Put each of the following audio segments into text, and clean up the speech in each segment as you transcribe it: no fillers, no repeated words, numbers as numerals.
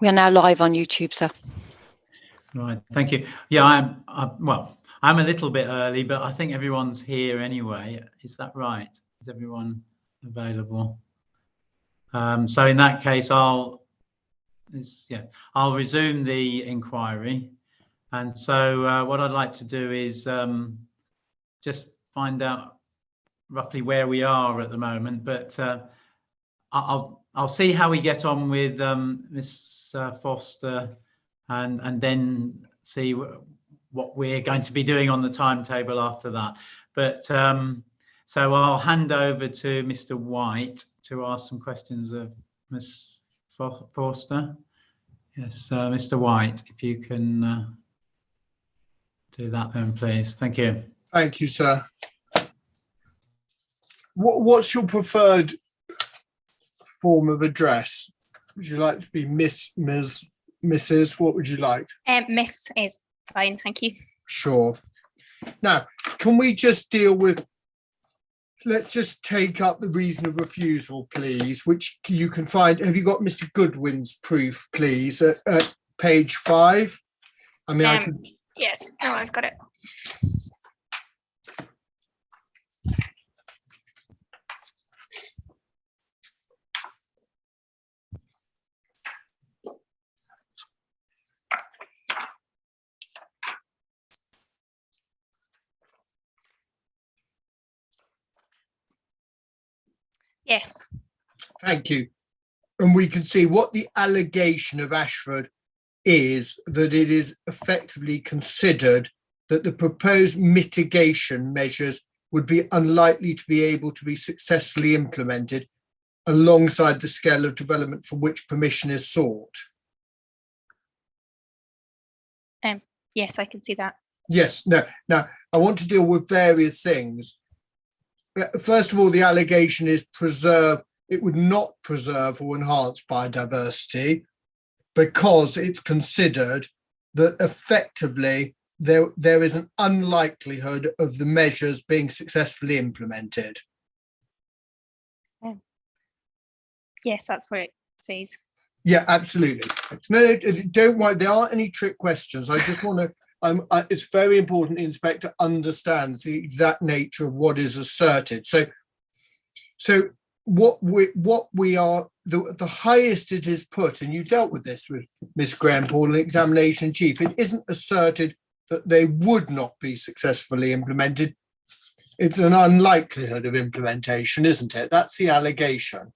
We are now live on YouTube, sir. Right, thank you. Yeah, I'm a little bit early, but I think everyone's here anyway. Is that right? Is everyone available? So in that case, I'll resume the inquiry. And so what I'd like to do is just find out roughly where we are at the moment, but I'll see how we get on with Miss Foster, and then see what we're going to be doing on the timetable after that. But so I'll hand over to Mr. White to ask some questions of Miss Foster. Yes, Mr. White, if you can do that then, please. Thank you. Thank you, sir. What's your preferred form of address? Would you like to be Miss, Ms, Mrs? What would you like? Miss is fine, thank you. Sure. Now, can we just deal with, let's just take up the reason of refusal, please, which you can find. Have you got Mr. Goodwin's proof, please, at page 5? I mean, I can... Yes, oh, I've got it. Yes. Thank you. And we can see what the allegation of Ashford is, that it is effectively considered that the proposed mitigation measures would be unlikely to be able to be successfully implemented alongside the scale of development for which permission is sought. Yes, I can see that. Yes. Now, I want to deal with various things. First of all, the allegation is it would not preserve or enhance biodiversity because it's considered that effectively there is an unlikelihood of the measures being successfully implemented. Yes, that's what it says. Yeah, absolutely. No, don't worry. There aren't any trick questions. I just want to. It's very important the inspector understands the exact nature of what is asserted. So what we are, the highest it is put, and you dealt with this with Miss Graham Paul, an examination chief, it isn't asserted that they would not be successfully implemented. It's an unlikelihood of implementation, isn't it? That's the allegation.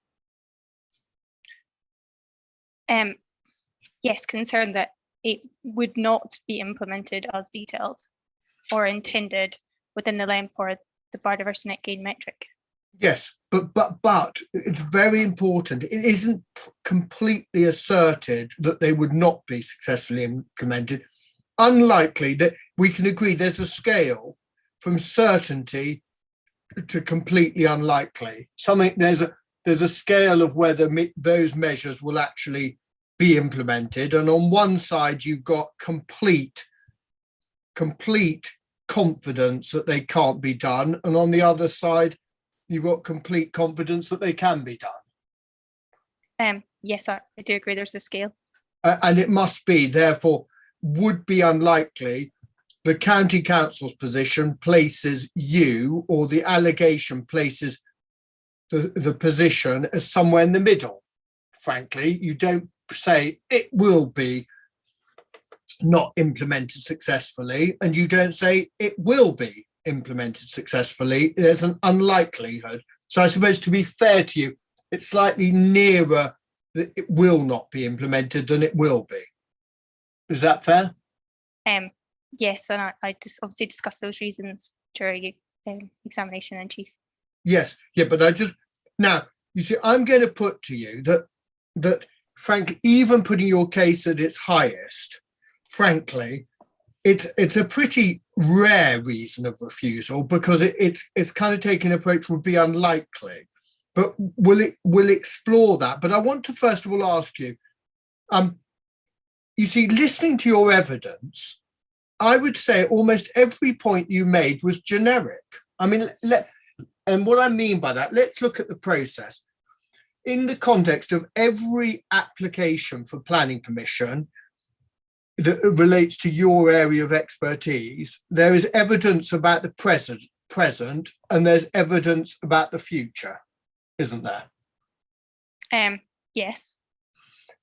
Yes, concerned that it would not be implemented as detailed or intended within the LEMP or the biodiversity net gain metric. Yes, but it's very important. It isn't completely asserted that they would not be successfully implemented. Unlikely, that we can agree there's a scale from certainty to completely unlikely. There's a scale of whether those measures will actually be implemented, and on one side you've got complete confidence that they can't be done, and on the other side you've got complete confidence that they can be done. Yes, I do agree there's a scale. And it must be, therefore, would be unlikely. The county council's position places you, or the allegation places the position as somewhere in the middle. Frankly, you don't say it will be not implemented successfully, and you don't say it will be implemented successfully. There's an unlikelihood. So I suppose, to be fair to you, it's slightly nearer that it will not be implemented than it will be. Is that fair? Yes, and I just obviously discussed those reasons during examination in chief. Yes, yeah, but now you see, I'm going to put to you that frankly, even putting your case at its highest, frankly, it's a pretty rare reason of refusal, because it's kind of taking an approach would be unlikely. But we'll explore that. But I want to first of all ask you, you see, listening to your evidence, I would say almost every point you made was generic. I mean, and what I mean by that, let's look at the process. in the context of every application for planning permission that relates to your area of expertise, there is evidence about the present, and there's evidence about the future, isn't there? Yes.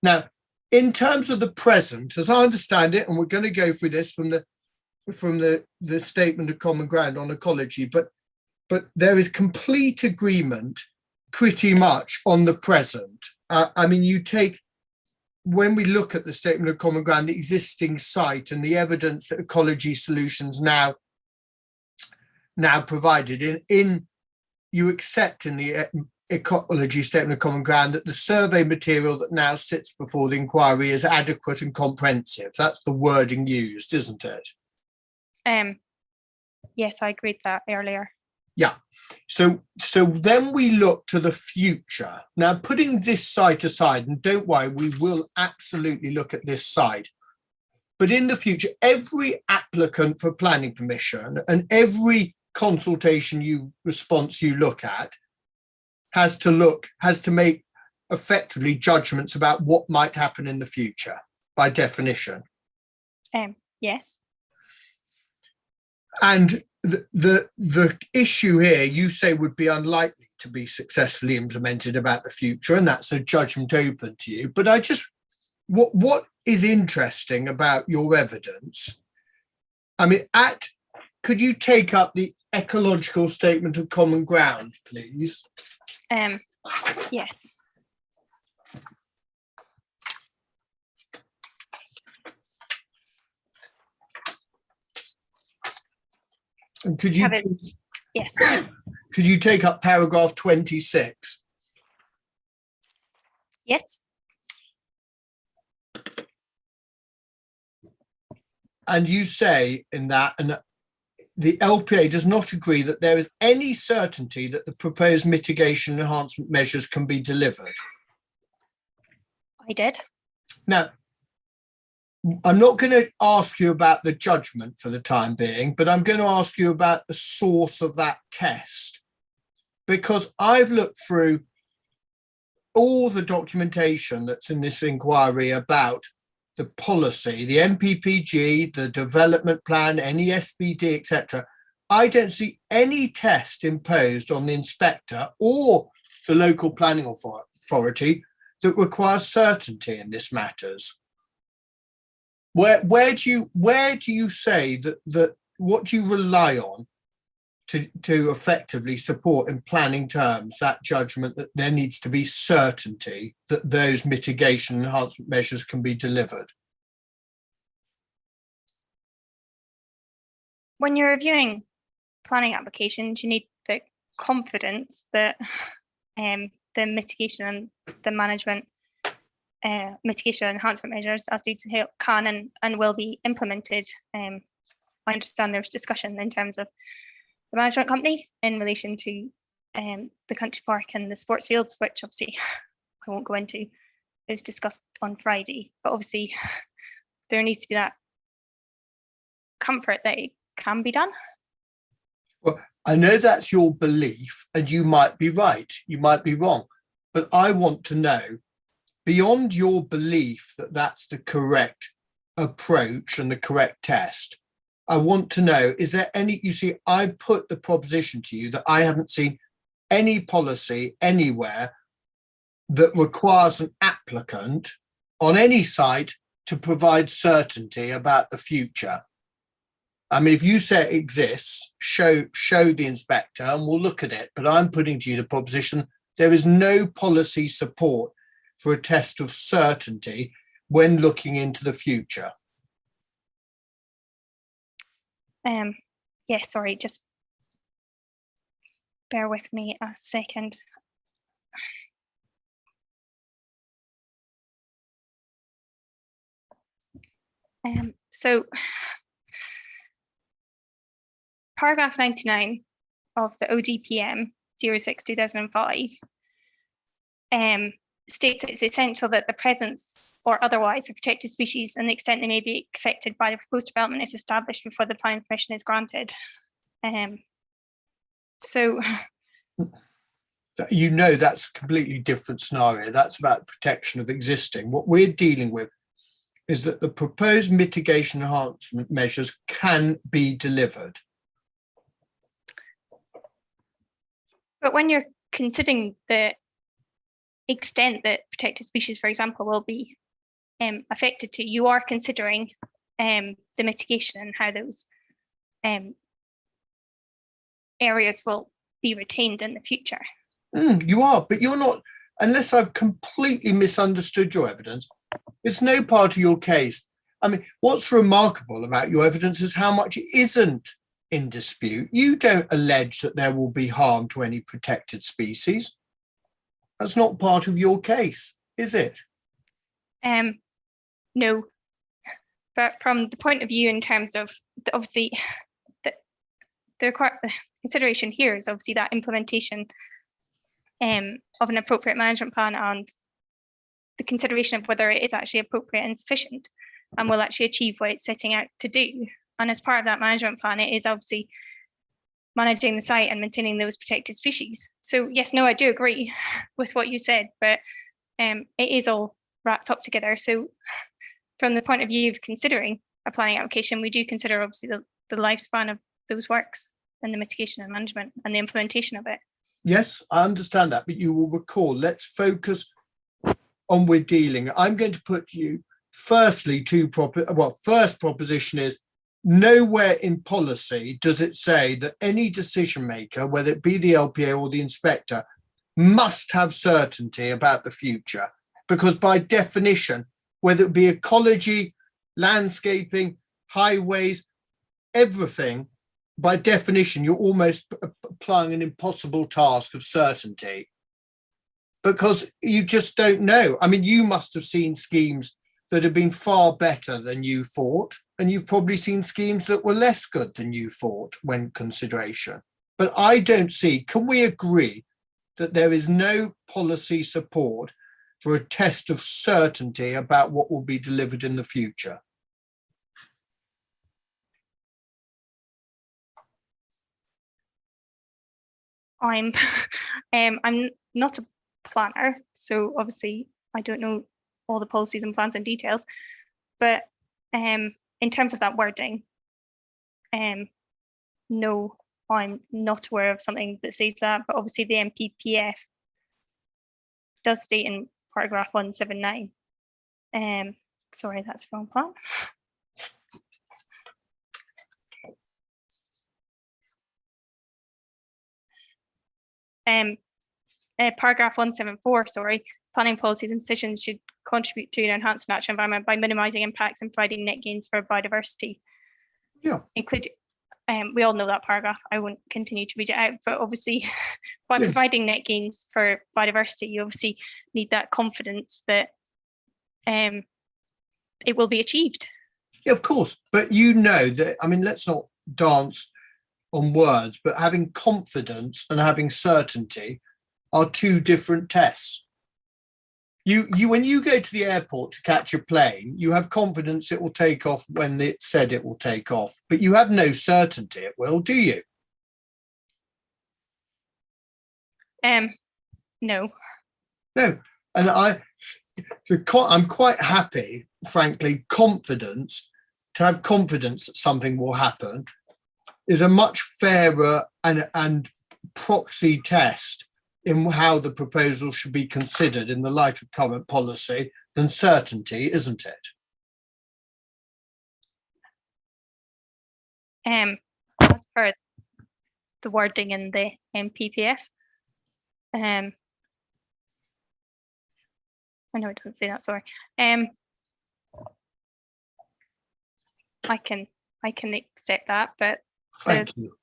Now, in terms of the present, as I understand it, and we're going to go through this from the statement of common ground on ecology, but there is complete agreement pretty much on the present. I mean, when we look at the statement of common ground, the existing site and the evidence that ecology solutions now provided you accept in the ecology statement of common ground that the survey material that now sits before the inquiry is adequate and comprehensive. That's the wording used, isn't it? Yes, I agreed with that earlier. Yeah. So then we look to the future. Now, putting this site aside, and don't worry, we will absolutely look at this site. But in the future, every applicant for planning permission and every consultation response you look at has to make effectively judgments about what might happen in the future by definition. Yes. And the issue here, you say, would be unlikely to be successfully implemented about the future, and that's a judgment open to you. But what is interesting about your evidence? I mean, could you take up the ecological statement of common ground, please? Yeah. And could you? Yes. Could you take up paragraph 26? Yes. And you say in that, and the LPA does not agree that there is any certainty that the proposed mitigation enhancement measures can be delivered. I did. Now, I'm not going to ask you about the judgment for the time being, but I'm going to ask you about the source of that test, because I've looked through all the documentation that's in this inquiry about the policy, the MPPG, the development plan, any SBD, etc. I don't see any test imposed on the inspector or the local planning authority that requires certainty in this matters. Where do you say that what do you rely on to effectively support in planning terms that judgment that there needs to be certainty that those mitigation enhancement measures can be delivered? When you're reviewing planning applications, you need the confidence that the mitigation and the management mitigation enhancement measures as detailed can and will be implemented. I understand there's discussion in terms of the management company in relation to the country park and the sports fields, which obviously I won't go into. It was discussed on Friday, but obviously there needs to be that comfort that it can be done. Well, I know that's your belief, and you might be right, you might be wrong, but I want to know, beyond your belief that that's the correct approach and the correct test, I want to know, is there any, you see, I put the proposition to you that I haven't seen any policy anywhere that requires an applicant on any site to provide certainty about the future. I mean, if you say it exists, show the inspector and we'll look at it. But I'm putting to you the proposition, there is no policy support for a test of certainty when looking into the future. Yes, sorry, just bear with me a second. So paragraph 99 of the ODPM 06/2005 states it's essential that the presence or otherwise of protected species and the extent they may be affected by the proposed development is established before the planning permission is granted. So You know, that's a completely different scenario. That's about protection of existing. What we're dealing with is that the proposed mitigation enhancement measures can be delivered. But when you're considering the extent that protected species, for example, will be affected to, you are considering the mitigation and how those areas will be retained in the future. You are, but you're not, unless I've completely misunderstood your evidence, it's no part of your case. I mean, what's remarkable about your evidence is how much isn't in dispute. You don't allege that there will be harm to any protected species. That's not part of your case, is it? No, but from the point of view in terms of obviously the consideration here is obviously that implementation of an appropriate management plan and the consideration of whether it is actually appropriate and sufficient and will actually achieve what it's setting out to do. And as part of that management plan, it is obviously managing the site and maintaining those protected species. So yes, no, I do agree with what you said, but it is all wrapped up together. So from the point of view of considering a planning application, we do consider obviously the lifespan of those works and the mitigation and management and the implementation of it. Yes, I understand that, but you will recall, let's focus on we're dealing. I'm going to put you firstly first proposition is nowhere in policy does it say that any decision maker, whether it be the LPA or the inspector, must have certainty about the future, because by definition, whether it be ecology, landscaping, highways, everything, by definition, you're almost applying an impossible task of certainty because you just don't know. I mean, you must have seen schemes that have been far better than you thought, and you've probably seen schemes that were less good than you thought when consideration. But I don't see, can we agree that there is no policy support for a test of certainty about what will be delivered in the future? I'm not a planner, so obviously I don't know all the policies and plans and details, but in terms of that wording, no, I'm not aware of something that says that, but obviously the MPPF does state in paragraph 179. Sorry, that's the wrong plan. Paragraph 174, sorry, planning policies and decisions should contribute to an enhanced natural environment by minimising impacts and providing net gains for biodiversity. Yeah. We all know that paragraph. I won't continue to read it out, but obviously by providing net gains for biodiversity, you obviously need that confidence that it will be achieved. Yeah, of course. But you know that, I mean, let's not dance on words, but having confidence and having certainty are two different tests. You when you go to the airport to catch a plane, you have confidence it will take off when it said it will take off, but you have no certainty it will, do you? No. No, and I'm quite happy, frankly, to have confidence that something will happen is a much fairer and proxy test in how the proposal should be considered in the light of current policy than certainty, isn't it? As per the wording in the MPPF, I know it doesn't say that, sorry. I can accept that, but Thank you.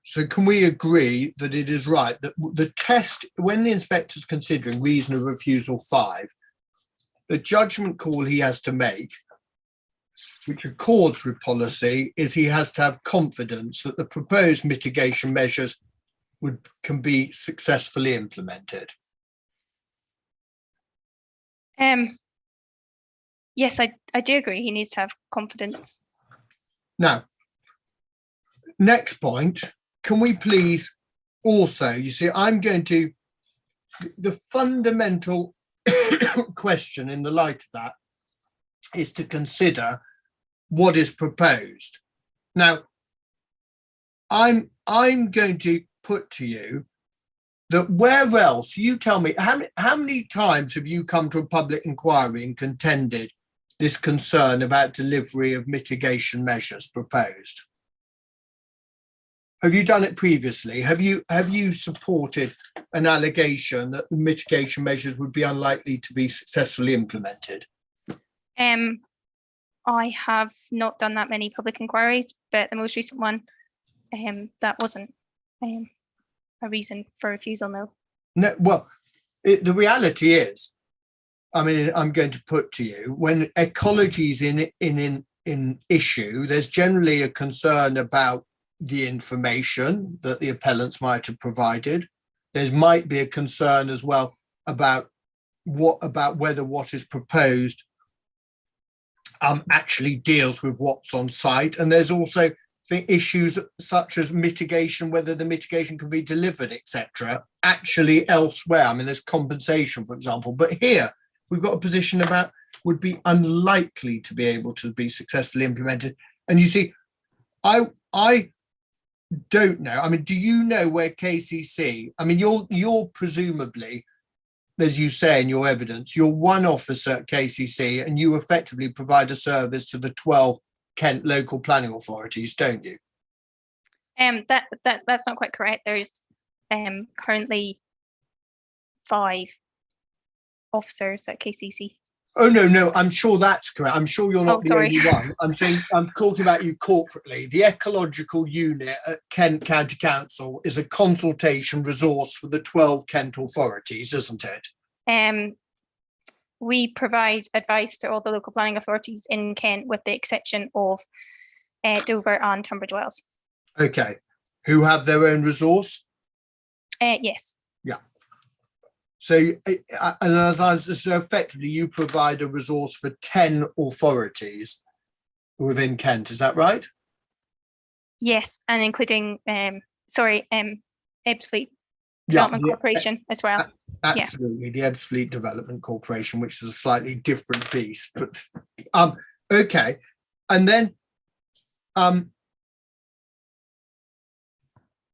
So can we agree that it is right that the test, when the inspector is considering reason of refusal 5, the judgment call he has to make, which accords with policy, is he has to have confidence that the proposed mitigation measures can be successfully implemented? Yes, I do agree. He needs to have confidence. Now, next point, can we please also, you see, I'm going to, the fundamental question in the light of that is to consider what is proposed. Now, I'm going to put to you that where else, you tell me, how many times have you come to a public inquiry and contended this concern about delivery of mitigation measures proposed? Have you done it previously? Have you supported an allegation that the mitigation measures would be unlikely to be successfully implemented? I have not done that many public inquiries, but the most recent one, that wasn't a reason for refusal, no. No, well, the reality is, I mean, I'm going to put to you, when ecology is in issue, there's generally a concern about the information that the appellants might have provided. There might be a concern as well about whether what is proposed actually deals with what's on site. And there's also issues such as mitigation, whether the mitigation can be delivered, etc., actually elsewhere. I mean, there's compensation, for example, but here we've got a position about would be unlikely to be able to be successfully implemented. And you see, I don't know. I mean, do you know where KCC, I mean, you're presumably, as you say in your evidence, you're one officer at KCC and you effectively provide a service to the 12 Kent local planning authorities, don't you? That's not quite correct. There's currently 5 officers at KCC. Oh, no, I'm sure that's correct. I'm sure you're not the sorry. only one. I'm saying, I'm talking about you corporately. The ecological unit at Kent County Council is a consultation resource for the 12 Kent authorities, isn't it? We provide advice to all the local planning authorities in Kent, with the exception of Dover and Tunbridge Wells. Okay, who have their own resource? Yes. Yeah. So, so effectively, you provide a resource for 10 authorities within Kent. Is that right? Yes, and including Ebbsfleet Development Corporation as well. Absolutely, the Ebbsfleet Development Corporation, which is a slightly different beast. But okay, and then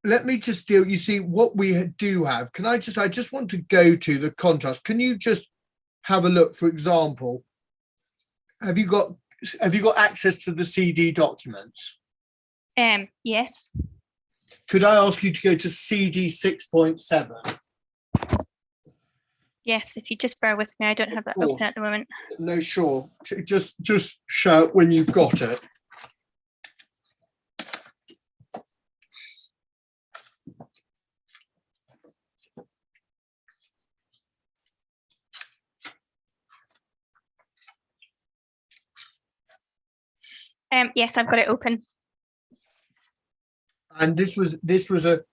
let me just deal. You see what we do have. I just want to go to the contrast. Can you just have a look? For example, have you got access to the CD documents? Yes. Could I ask you to go to CD 6.7? Yes, if you just bear with me, I don't have that open at the moment. No, sure. Just shout when you've got it. Yes, I've got it open. And this was a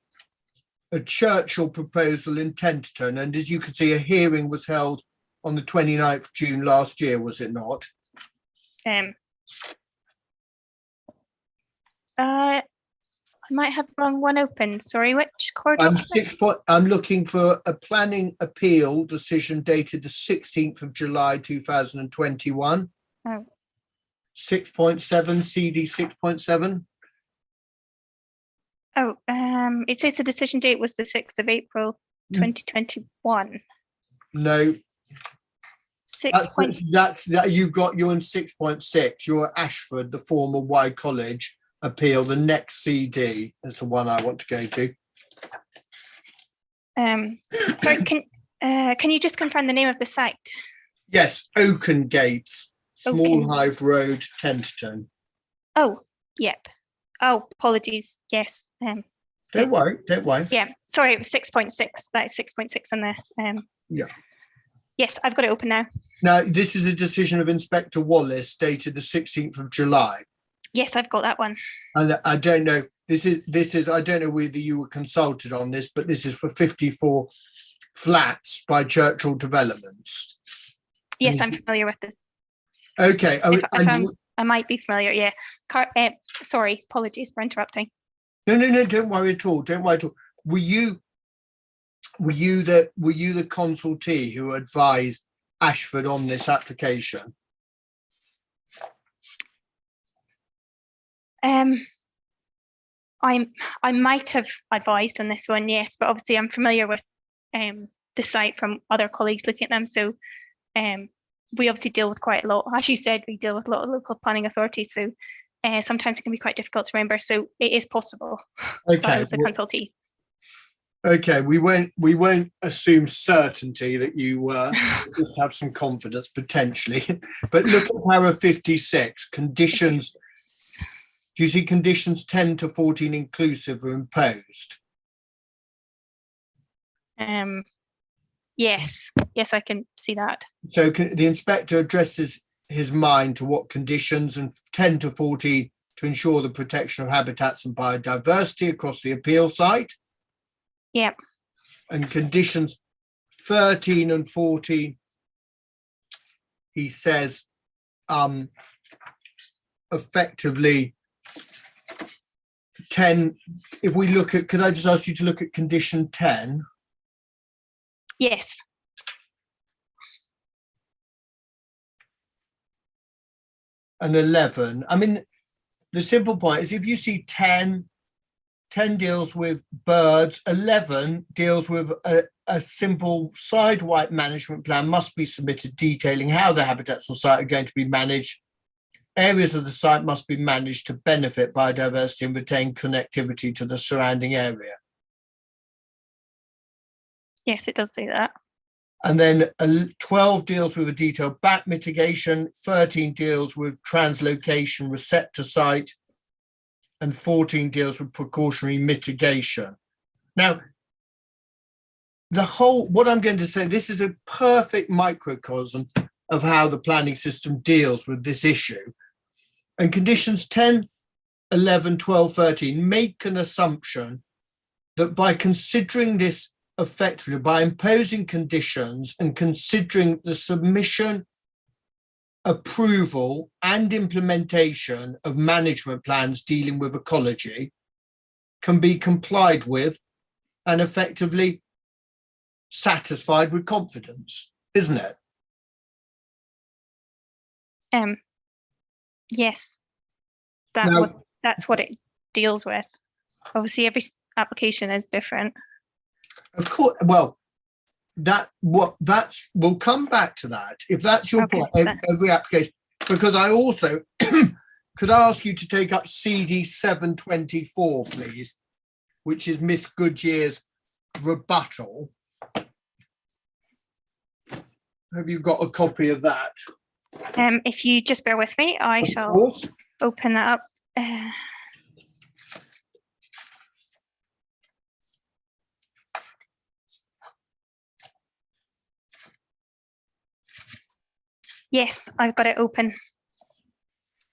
Churchill proposal in Tenterden, and as you can see, a hearing was held on the 29th of June last year, was it not? I might have the wrong one open. Sorry, which court document? I'm looking for a planning appeal decision dated the 16th of July 2021. Oh. 6.7, CD 6.7. Oh, it says the decision date was the 6th of April 2021. No. 6. That's you've got, you're in 6.6. You're at Ashford, the former Y College appeal. The next CD is the one I want to go to. Sorry, can you just confirm the name of the site? Yes, Oaken Gates, Small Hive Road, Tenterden. Oh, yep. Oh, apologies. Yes. Don't worry. Yeah, sorry, it was 6.6. That is 6.6 on there. Yeah. Yes, I've got it open now. Now, this is a decision of Inspector Wallace dated the 16th of July. Yes, I've got that one. And I don't know, this is I don't know whether you were consulted on this, but this is for 54 flats by Churchill Developments. Yes, I'm familiar with this. Okay. I might be familiar, yeah. Sorry, apologies for interrupting. No, don't worry at all. Don't worry at all. Were you the consultee who advised Ashford on this application? I might have advised on this one, yes, but obviously I'm familiar with the site from other colleagues looking at them. So we obviously deal with quite a lot. As you said, we deal with a lot of local planning authorities. So sometimes it can be quite difficult to remember. So it is possible that I was a consultee. Okay, we won't assume certainty that you just have some confidence potentially. But look at para 56, conditions. Do you see conditions 10 to 14 inclusive are imposed? Yes, I can see that. So the inspector addresses his mind to what conditions, and 10 to 14 to ensure the protection of habitats and biodiversity across the appeal site. Yep. And conditions 13 and 14, he says, effectively 10, if we look at, could I just ask you to look at condition 10? Yes. And 11. I mean, the simple point is if you see 10 deals with birds, 11 deals with a simple site-wide management plan must be submitted detailing how the habitats on site are going to be managed. Areas of the site must be managed to benefit biodiversity and retain connectivity to the surrounding area. Yes, it does say that. And then 12 deals with a detailed bat mitigation, 13 deals with translocation receptor site, and 14 deals with precautionary mitigation. Now, what I'm going to say, this is a perfect microcosm of how the planning system deals with this issue. And conditions 10, 11, 12, 13 make an assumption that by considering this effectively, by imposing conditions and considering the submission, approval and implementation of management plans dealing with ecology can be complied with and effectively satisfied with confidence, isn't it? Yes, Now, that's what it deals with. Obviously, every application is different. Of course, well, we'll come back to that if that's your point. Every application, because I also could ask you to take up CD 724, please, which is Miss Goodyear's rebuttal. Have you got a copy of that? If you just bear with me, I shall open that up. Yes, I've got it open.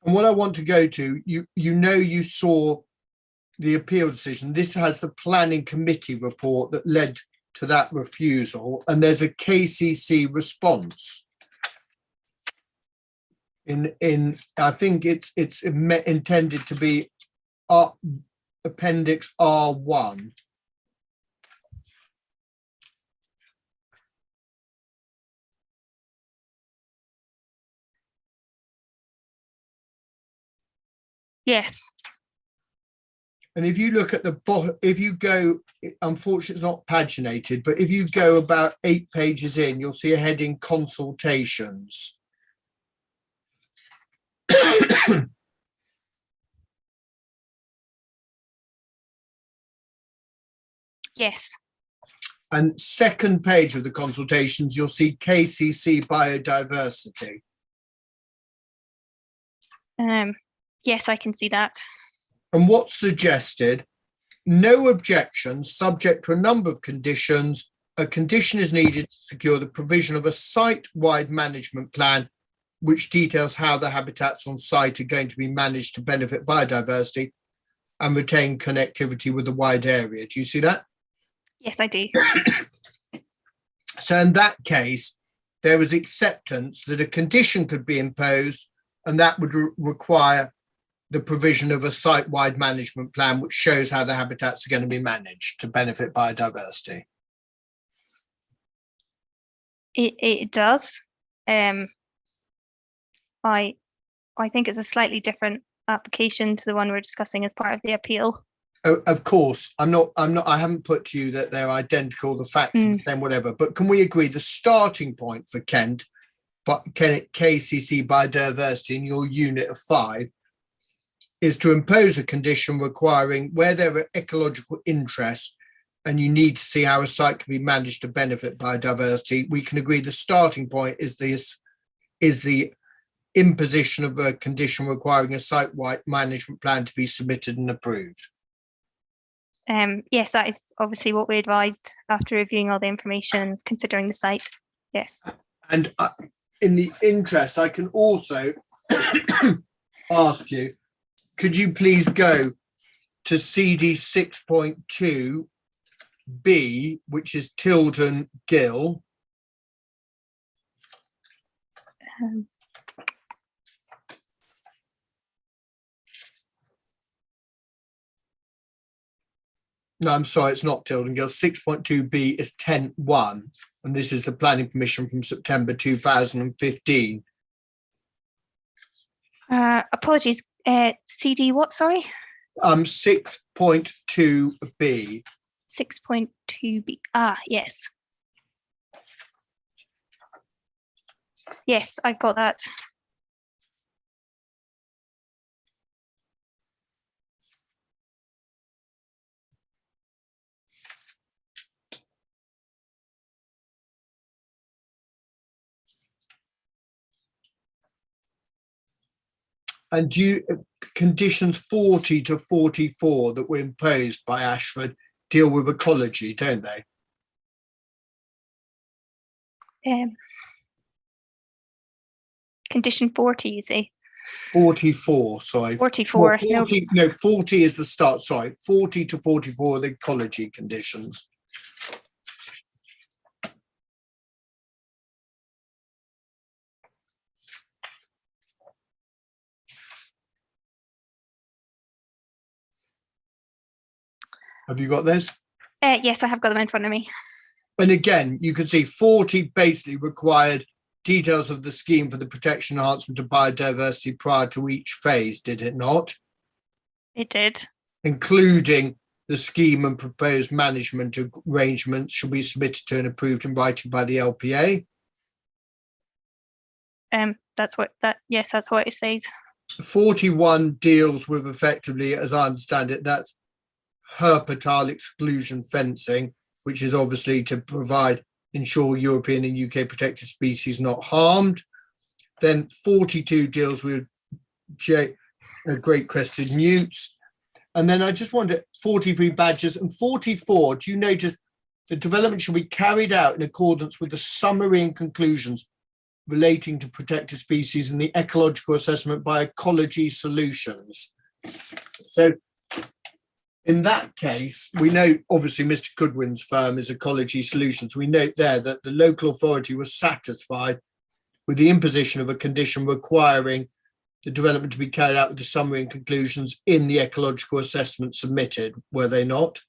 And what I want to go to, you saw the appeal decision. This has the planning committee report that led to that refusal, and there's a KCC response. I think it's intended to be Appendix R1. Yes. And if you look at the bottom, if you go, unfortunately, it's not paginated, but if you go about 8 pages in, you'll see a heading consultations. Yes. And second page of the consultations, you'll see KCC biodiversity. Yes, I can see that. And what's suggested, no objections subject to a number of conditions. A condition is needed to secure the provision of a site-wide management plan which details how the habitats on site are going to be managed to benefit biodiversity and retain connectivity with the wide area. Do you see that? Yes, I do. So in that case, there was acceptance that a condition could be imposed, and that would require the provision of a site-wide management plan which shows how the habitats are going to be managed to benefit biodiversity? It does. I think it's a slightly different application to the one we're discussing as part of the appeal. Oh, of course, I haven't put to you that they're identical, the facts are the same, whatever, but can we agree the starting point for Kent, but KCC biodiversity in your unit of 5 is to impose a condition requiring where there are ecological interests and you need to see how a site can be managed to benefit biodiversity. We can agree the starting point is the imposition of a condition requiring a site-wide management plan to be submitted and approved. Yes, that is obviously what we advised after reviewing all the information and considering the site. Yes. And in the interest, I can also ask you, could you please go to CD 6.2B, which is Tilden Gill. No, I'm sorry, it's not Tilden Gill. 6.2B is Tent 1, and this is the planning permission from September 2015. Apologies. CD what, sorry? 6.2B. 6.2B. Yes. Yes, I've got that. And conditions 40 to 44 that were imposed by Ashford deal with ecology, don't they? Condition 40, you see? 44, sorry. 44. Well, 40, no, 40 is the start, sorry. 40 to 44 are the ecology conditions. Have you got those? Yes, I have got them in front of me. And again, you can see 40 basically required details of the scheme for the protection enhancement of biodiversity prior to each phase, did it not? It did. Including the scheme and proposed management arrangements should be submitted to and approved in writing by the LPA. That's what it says. 41 deals with effectively, as I understand it, that's herpetile exclusion fencing, which is obviously to ensure European and UK protected species not harmed. Then 42 deals with great crested newts. And then I just wonder, 43 badgers and 44, do you notice the development should be carried out in accordance with the summary and conclusions relating to protected species and the ecological assessment by Ecology Solutions. So in that case, we know obviously Mr. Goodwin's firm is Ecology Solutions. We note there that the local authority was satisfied with the imposition of a condition requiring the development to be carried out with the summary and conclusions in the ecological assessment submitted, were they not?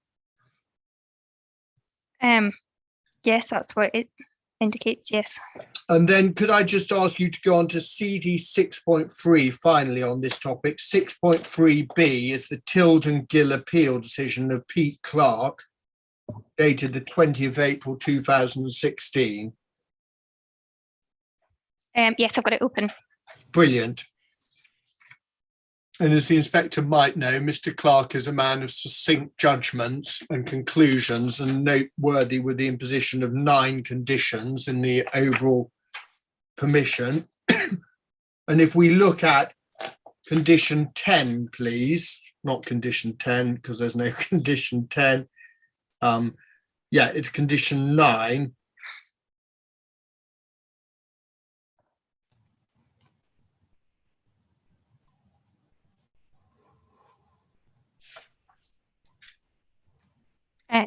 Yes, that's what it indicates, yes. And then could I just ask you to go on to CD 6.3 finally on this topic. 6.3B is the Tilden Gill appeal decision of Pete Clark, dated the 20th of April 2016. Yes, I've got it open. Brilliant. And as the inspector might know, Mr. Clark is a man of succinct judgments and conclusions, and noteworthy with the imposition of 9 conditions in the overall permission. And if we look at condition 10, please, not condition 10, because there's no condition 10. Yeah, it's condition 9.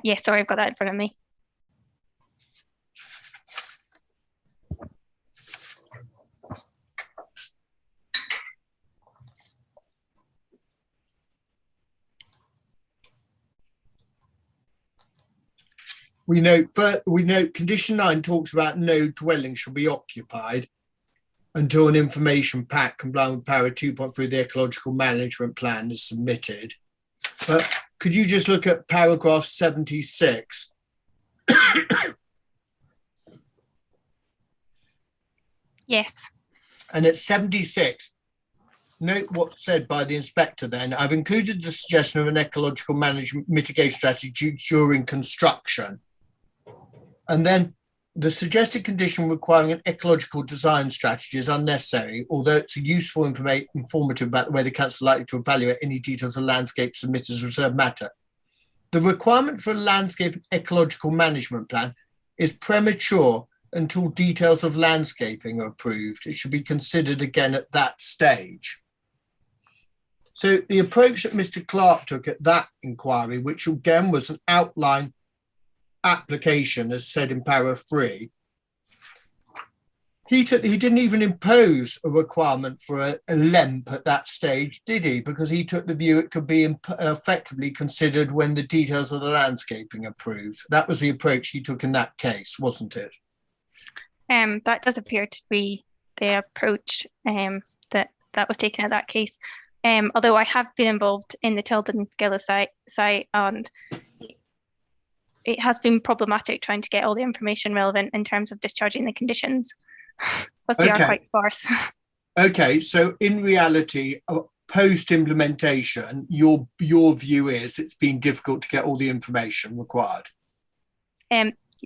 Yes, sorry, I've got that in front of me. we note condition 9 talks about no dwelling shall be occupied until an information pack complying with para 2.3 of the ecological management plan is submitted. But could you just look at paragraph 76? Yes. And at 76, note what's said by the inspector then. I've included the suggestion of an ecological management mitigation strategy during construction. And then the suggested condition requiring an ecological design strategy is unnecessary, although it's a useful informative about the way the council is likely to evaluate any details of landscape submitted as reserved matter. The requirement for a landscape ecological management plan is premature until details of landscaping are approved. It should be considered again at that stage. So the approach that Mr. Clark took at that inquiry, which again was an outline application as said in para 3, he didn't even impose a requirement for a LEMP at that stage, did he? Because he took the view it could be effectively considered when the details of the landscaping are approved. That was the approach he took in that case, wasn't it? That does appear to be the approach that was taken at that case. Although I have been involved in the Tenterden Gillis site, and it has been problematic trying to get all the information relevant in terms of discharging the conditions, because they are quite sparse. Okay, so in reality, post-implementation, your view is it's been difficult to get all the information required?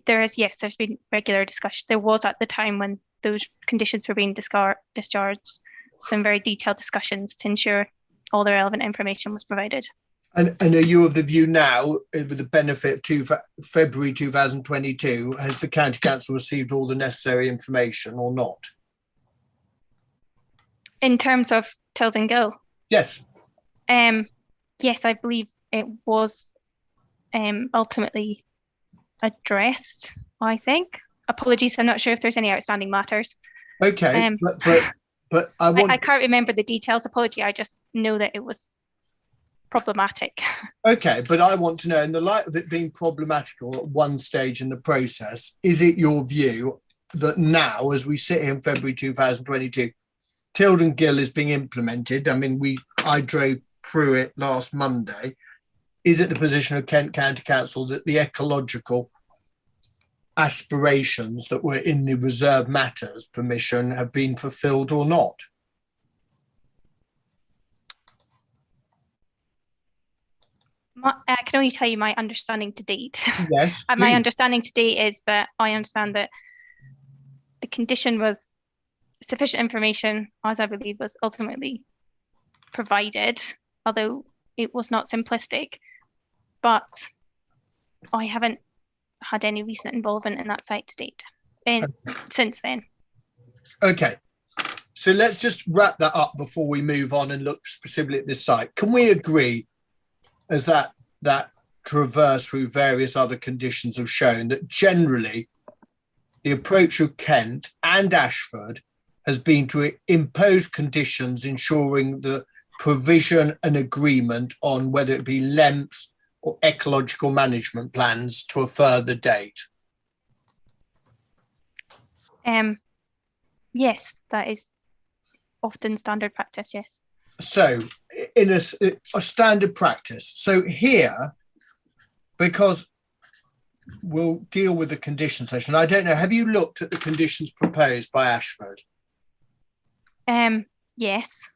There's been regular discussion. There was at the time when those conditions were being discharged, some very detailed discussions to ensure all the relevant information was provided. And are you of the view now, with the benefit of February 2022, has the County Council received all the necessary information or not? In terms of Tenterden Gill? Yes. Yes, I believe it was ultimately addressed, I think. Apologies, I'm not sure if there's any outstanding matters. Okay, but I can't remember the details. Apology, I just know that it was problematic. Okay, but I want to know, in the light of it being problematical at one stage in the process, is it your view that now, as we sit here in February 2022, Tenterden Gill is being implemented? I mean, I drove through it last Monday. Is it the position of Kent County Council that the ecological aspirations that were in the reserved matters permission have been fulfilled or not? I can only tell you my understanding to date. Yes. And my understanding to date is that I understand that the condition was sufficient information, as I believe was ultimately provided, although it was not simplistic. But I haven't had any recent involvement in that site to date since then. Okay. So let's just wrap that up before we move on and look specifically at this site. Can we agree, as that traverse through various other conditions have shown, that generally the approach of Kent and Ashford has been to impose conditions ensuring the provision and agreement on whether it be LEMPs or ecological management plans to a further date? Yes, that is often standard practice, yes. So in a standard practice, so here, because we'll deal with the condition section, I don't know, have you looked at the conditions proposed by Ashford? Yes.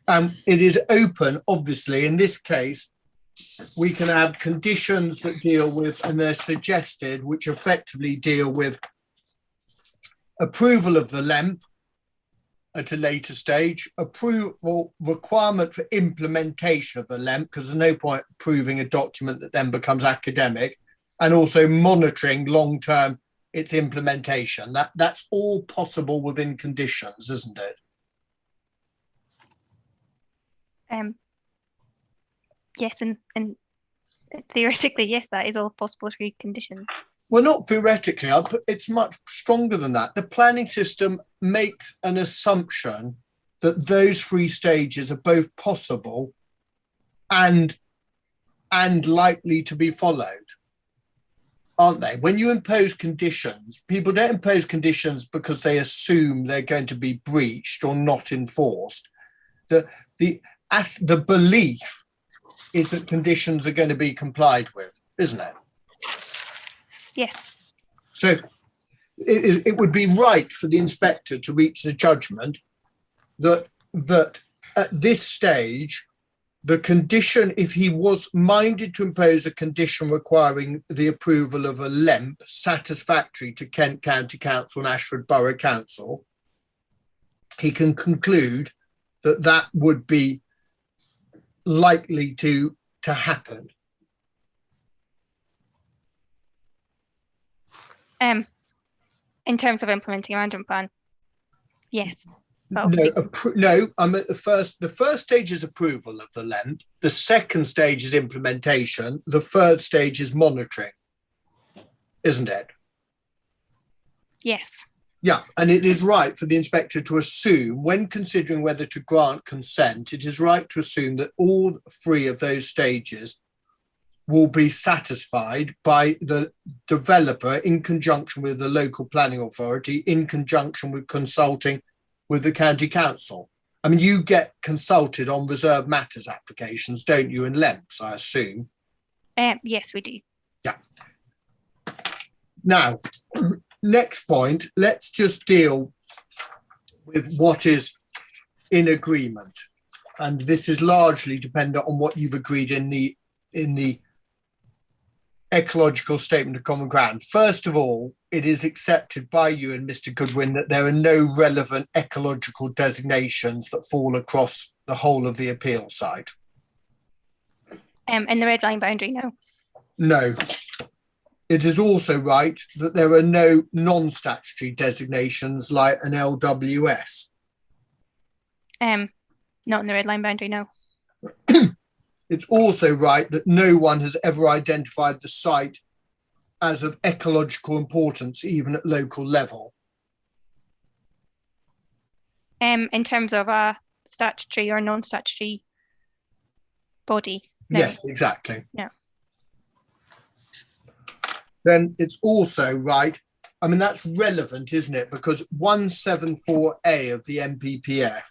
It is open, obviously, in this case, we can have conditions that deal with, and they're suggested, which effectively deal with approval of the LEMP at a later stage, approval requirement for implementation of the LEMP, because there's no point approving a document that then becomes academic, and also monitoring long-term its implementation. That's all possible within conditions, isn't it? Yes, and theoretically, yes, that is all possible through conditions. Well, not theoretically, it's much stronger than that. The planning system makes an assumption that those three stages are both possible and likely to be followed. aren't they? When you impose conditions, people don't impose conditions because they assume they're going to be breached or not enforced. The belief is that conditions are going to be complied with, isn't it? Yes. So it would be right for the inspector to reach the judgment that at this stage, the condition, if he was minded to impose a condition requiring the approval of a LEMP satisfactory to Kent County Council and Ashford Borough Council, he can conclude that that would be likely to happen. In terms of implementing a management plan, yes. No, I'm at the first stage is approval of the LEMP. The second stage is implementation. The third stage is monitoring, isn't it? Yes. Yeah, and it is right for the inspector to assume, when considering whether to grant consent, it is right to assume that all three of those stages will be satisfied by the developer in conjunction with the local planning authority, in conjunction with consulting with the county council. I mean, you get consulted on reserved matters applications, don't you, in LEMPs, I assume? Yes, we do. Yeah. Now, next point, let's just deal with what is in agreement. And this is largely dependent on what you've agreed in the ecological statement of common ground. First of all, it is accepted by you and Mr. Goodwin that there are no relevant ecological designations that fall across the whole of the appeal site. In the red line boundary, no. No. It is also right that there are no non-statutory designations like an LWS. Not in the red line boundary, no. It's also right that no one has ever identified the site as of ecological importance, even at local level. In terms of a statutory or non-statutory body. No. Yes, exactly. Yeah. Then it's also right, I mean, that's relevant, isn't it? Because 174A of the MPPF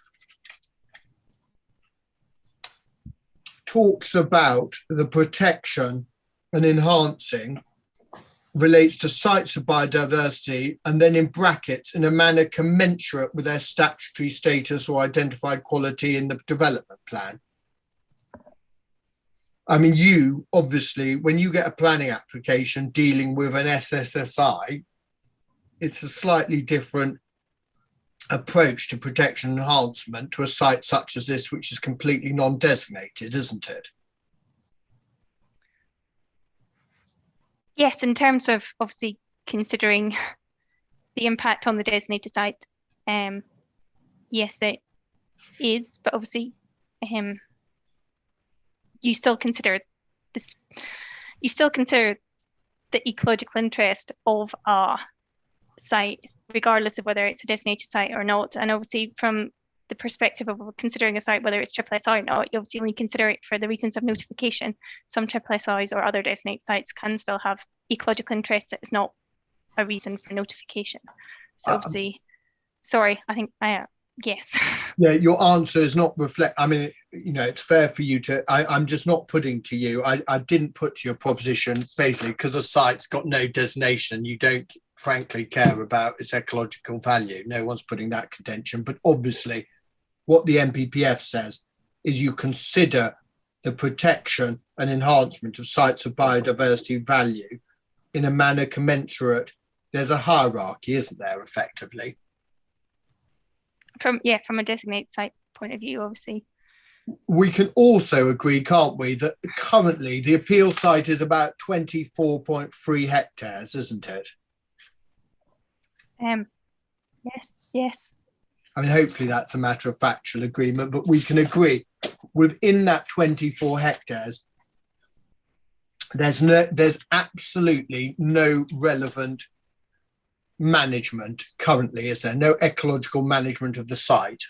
talks about the protection and enhancing, relates to sites of biodiversity, and then in brackets, in a manner commensurate with their statutory status or identified quality in the development plan. I mean, you obviously, when you get a planning application dealing with an SSSI, it's a slightly different approach to protection enhancement to a site such as this, which is completely non-designated, isn't it? Yes, in terms of obviously considering the impact on the designated site, yes, it is, but obviously you still consider this, you still consider the ecological interest of a site, regardless of whether it's a designated site or not. And obviously from the perspective of considering a site, whether it's SSSI or not, you obviously only consider it for the reasons of notification. Some SSSIs or other designated sites can still have ecological interest. It's not a reason for notification. So obviously, sorry, I think yes. Yeah, your answer is not reflect. I mean, you know, it's fair for you to. I'm just not putting to you. I didn't put to your proposition basically because the site's got no designation. You don't, frankly, care about its ecological value. No one's putting that contention. But obviously, what the MPPF says is you consider the protection and enhancement of sites of biodiversity value in a manner commensurate. There's a hierarchy, isn't there, effectively? From a designated site point of view, obviously. We can also agree, can't we, that currently the appeal site is about 24.3 hectares, isn't it? Yes. I mean, hopefully that's a matter of factual agreement, but we can agree within that 24 hectares, there's absolutely no relevant management currently, is there? No ecological management of the site?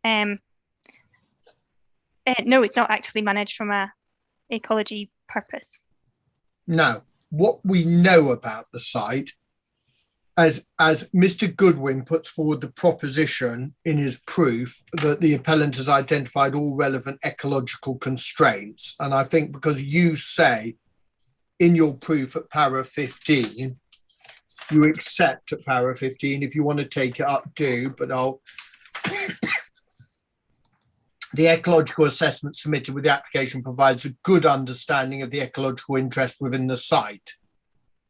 No, it's not actually managed from a ecology purpose. No. what we know about the site, as Mr. Goodwin puts forward the proposition in his proof that the appellant has identified all relevant ecological constraints. And I think because you say in your proof at para 15, you accept at para 15, if you want to take it up, do, but the ecological assessment submitted with the application provides a good understanding of the ecological interest within the site.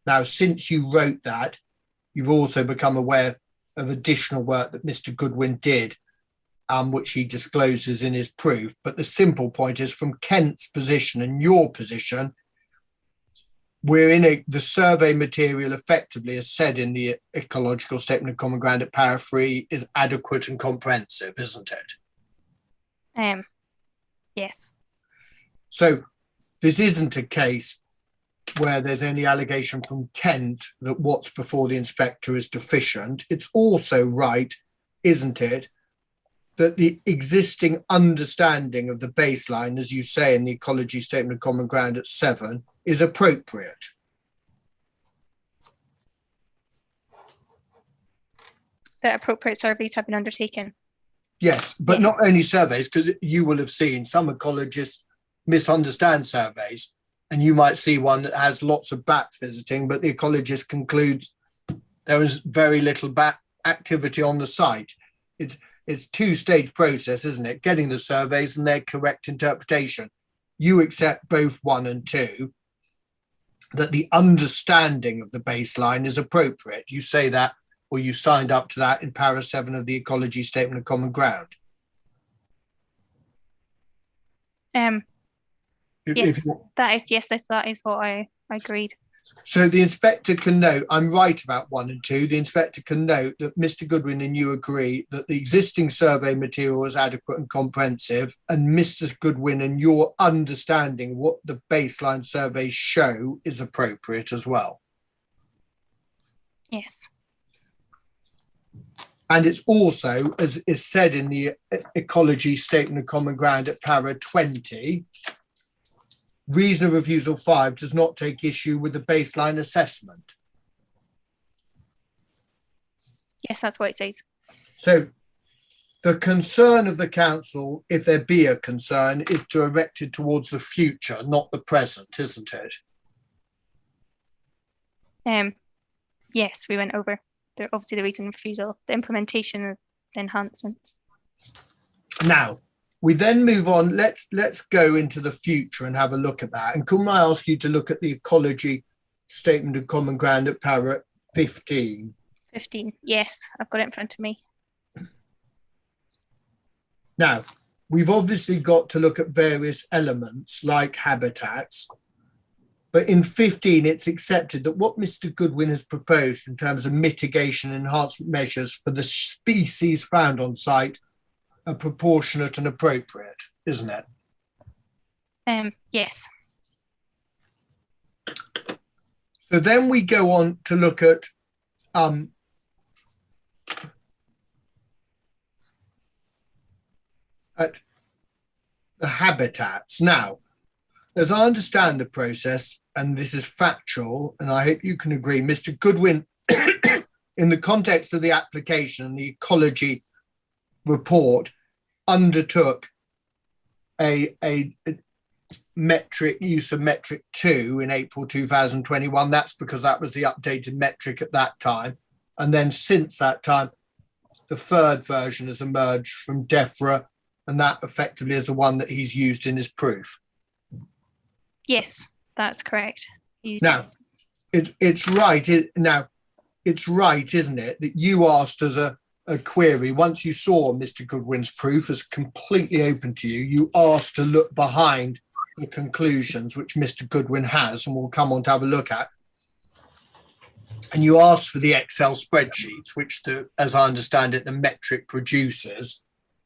Now, since you wrote that, you've also become aware of additional work that Mr. Goodwin did, which he discloses in his proof. But the simple point is, from Kent's position and your position, we're in the survey material effectively, as said in the ecological statement of common ground at para 3, is adequate and comprehensive, isn't it? Yes. So this isn't a case where there's any allegation from Kent that what's before the inspector is deficient. It's also right, isn't it, that the existing understanding of the baseline, as you say in the ecology statement of common ground at 7, is appropriate. The appropriate surveys have been undertaken. Yes, but not only surveys, because you will have seen some ecologists misunderstand surveys, and you might see one that has lots of bats visiting, but the ecologist concludes there is very little bat activity on the site. It's two-stage process, isn't it? Getting the surveys and their correct interpretation. You accept both 1 and 2, that the understanding of the baseline is appropriate. You say that, or you signed up to that in para 7 of the ecology statement of common ground. Yes, that is what I agreed. So the inspector can note, I'm right about 1 and 2, the inspector can note that Mr. Goodwin and you agree that the existing survey material is adequate and comprehensive, and Mr. Goodwin and your understanding what the baseline surveys show is appropriate as well. Yes. And it's also, as is said in the ecology statement of common ground at para 20, reason of refusal 5 does not take issue with the baseline assessment. Yes, that's what it says. So the concern of the council, if there be a concern, is directed towards the future, not the present, isn't it? Yes, we went over obviously the reason of refusal, the implementation of the enhancements. Now, we then move on. Let's go into the future and have a look at that. And can I ask you to look at the ecology statement of common ground at para 15? 15, yes, I've got it in front of me. Now, we've obviously got to look at various elements like habitats, but in 15, it's accepted that what Mr. Goodwin has proposed in terms of mitigation and enhancement measures for the species found on site are proportionate and appropriate, isn't it? Yes. So then we go on to look at the habitats. Now, as I understand the process, and this is factual, and I hope you can agree, Mr. Goodwin, in the context of the application, the ecology report undertook a metric use of metric 2 in April 2021. That's because that was the updated metric at that time. And then since that time, the third version has emerged from DEFRA, and that effectively is the one that he's used in his proof. Yes, that's correct. Now, it's right. It's right, isn't it, that you asked as a query, once you saw Mr. Goodwin's proof as completely open to you, you asked to look behind the conclusions which Mr. Goodwin has, and we'll come on to have a look at. And you asked for the Excel spreadsheet, which, as I understand it, the metric produces.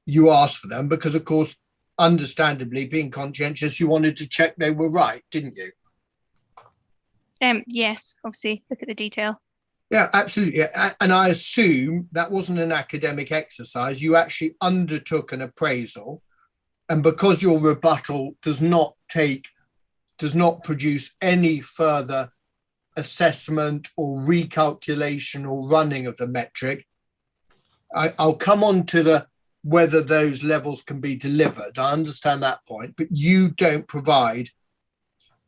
You asked for them because, of course, understandably, being conscientious, you wanted to check they were right, didn't you? Yes, obviously, look at the detail. Yeah, absolutely. And I assume that wasn't an academic exercise. You actually undertook an appraisal, and because your rebuttal does not produce any further assessment or recalculation or running of the metric. I'll come on to the whether those levels can be delivered. I understand that point, but you don't provide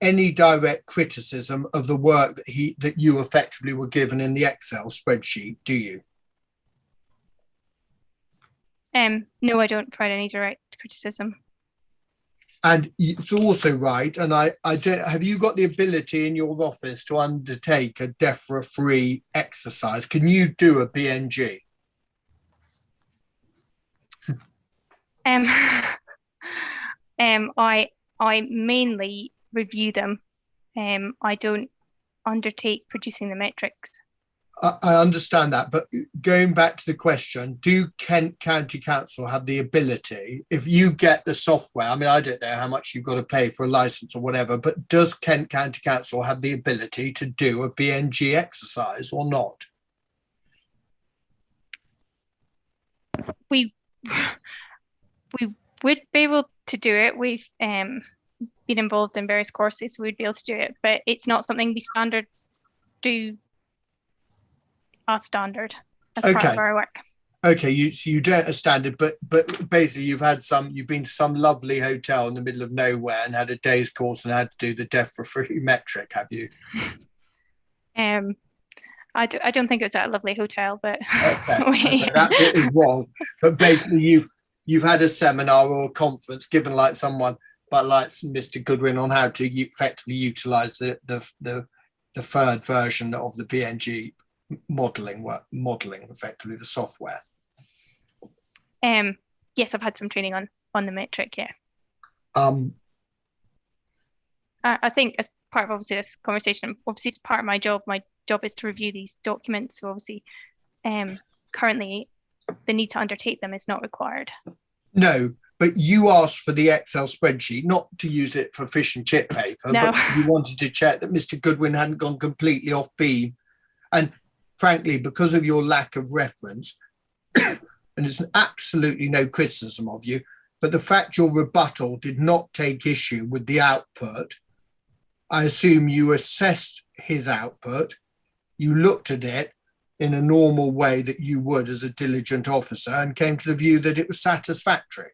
any direct criticism of the work that you effectively were given in the Excel spreadsheet, do you? No, I don't provide any direct criticism. And it's also right, and I don't, have you got the ability in your office to undertake a DEFRA-free exercise? Can you do a BNG? I mainly review them. I don't undertake producing the metrics. I understand that, but going back to the question, do Kent County Council have the ability, if you get the software, I mean, I don't know how much you've got to pay for a license or whatever, but does Kent County Council have the ability to do a BNG exercise or not? We would be able to do it. We've been involved in various courses, so we'd be able to do it, but it's not something we do as standard as part of our work. Okay, so you don't have standard, but basically you've been to some lovely hotel in the middle of nowhere and had a day's course and had to do the DEFRA-free metric, have you? I don't think it was at a lovely hotel, but okay, that bit is wrong. But basically you've had a seminar or a conference given like someone, but like Mr. Goodwin, on how to effectively utilize the third version of the BNG modeling effectively the software. Yes, I've had some training on the metric. Yeah. I think as part of obviously this conversation, obviously it's part of my job. My job is to review these documents. So obviously, currently, the need to undertake them is not required. No, but you asked for the Excel spreadsheet, not to use it for fish and chip paper, No. but you wanted to check that Mr. Goodwin hadn't gone completely off beam. And frankly, because of your lack of reference, and it's absolutely no criticism of you, but the fact your rebuttal did not take issue with the output, I assume you assessed his output, you looked at it in a normal way that you would as a diligent officer and came to the view that it was satisfactory.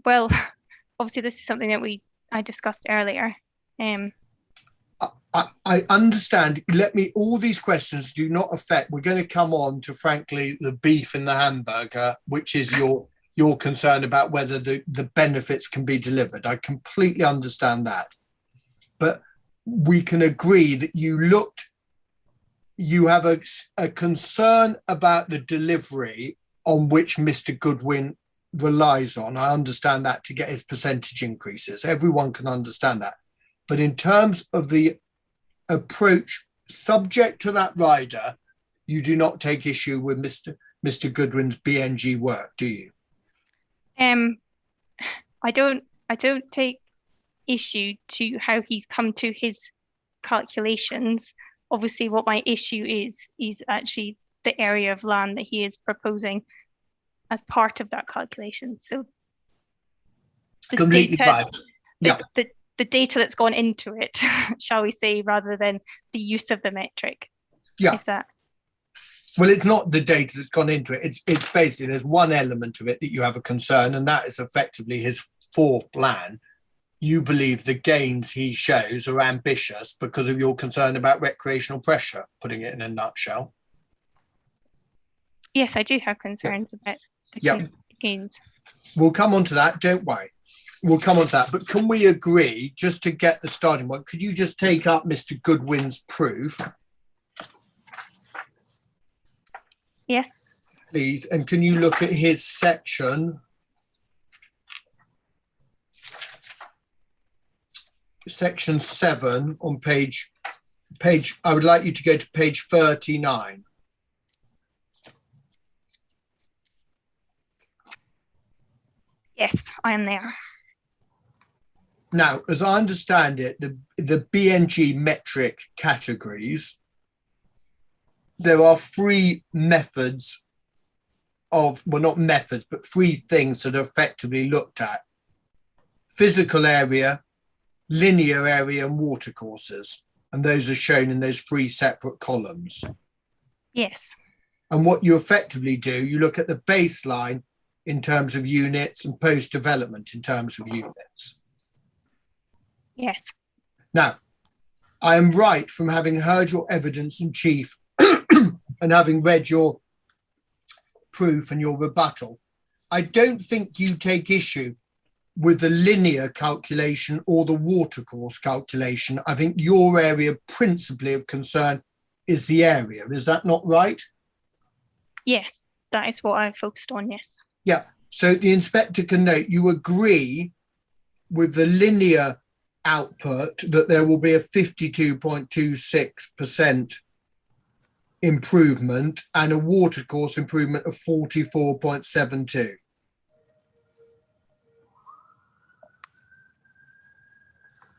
Well, obviously this is something that I discussed earlier. I understand. All these questions do not affect. We're going to come on to, frankly, the beef in the hamburger, which is your concern about whether the benefits can be delivered. I completely understand that. But we can agree that you have a concern about the delivery on which Mr. Goodwin relies on. I understand that, to get his percentage increases. Everyone can understand that. But in terms of the approach subject to that rider, you do not take issue with Mr. Goodwin's BNG work, do you? I don't take issue to how he's come to his calculations. Obviously, what my issue is actually the area of land that he is proposing as part of that calculation. So completely right. Yeah. The data that's gone into it, shall we say, rather than the use of the metric. Yeah. Well, it's not the data that's gone into it. It's basically, there's one element of it that you have a concern, and that is effectively his fourth plan. You believe the gains he shows are ambitious because of your concern about recreational pressure, putting it in a nutshell. Yes, I do have concerns about the gains. We'll come on to that, don't worry. We'll come on to that. But can we agree, just to get the starting point, could you just take up Mr. Goodwin's proof? Yes. Please. And can you look at his section? Section 7 on page, I would like you to go to page 39. Yes, I am there. Now, as I understand it, the BNG metric categories, there are three methods of, well, not methods, but three things that are effectively looked at: physical area, linear area and watercourses. And those are shown in those 3 separate columns. Yes. And what you effectively do, you look at the baseline in terms of units and post-development in terms of units. Yes. Now, I am right from having heard your evidence in chief and having read your proof and your rebuttal. I don't think you take issue with the linear calculation or the watercourse calculation. I think your area principally of concern is the area. Is that not right? Yes, that is what I focused on, yes. Yeah, so the inspector can note you agree with the linear output that there will be a 52.26% improvement and a watercourse improvement of 44.72.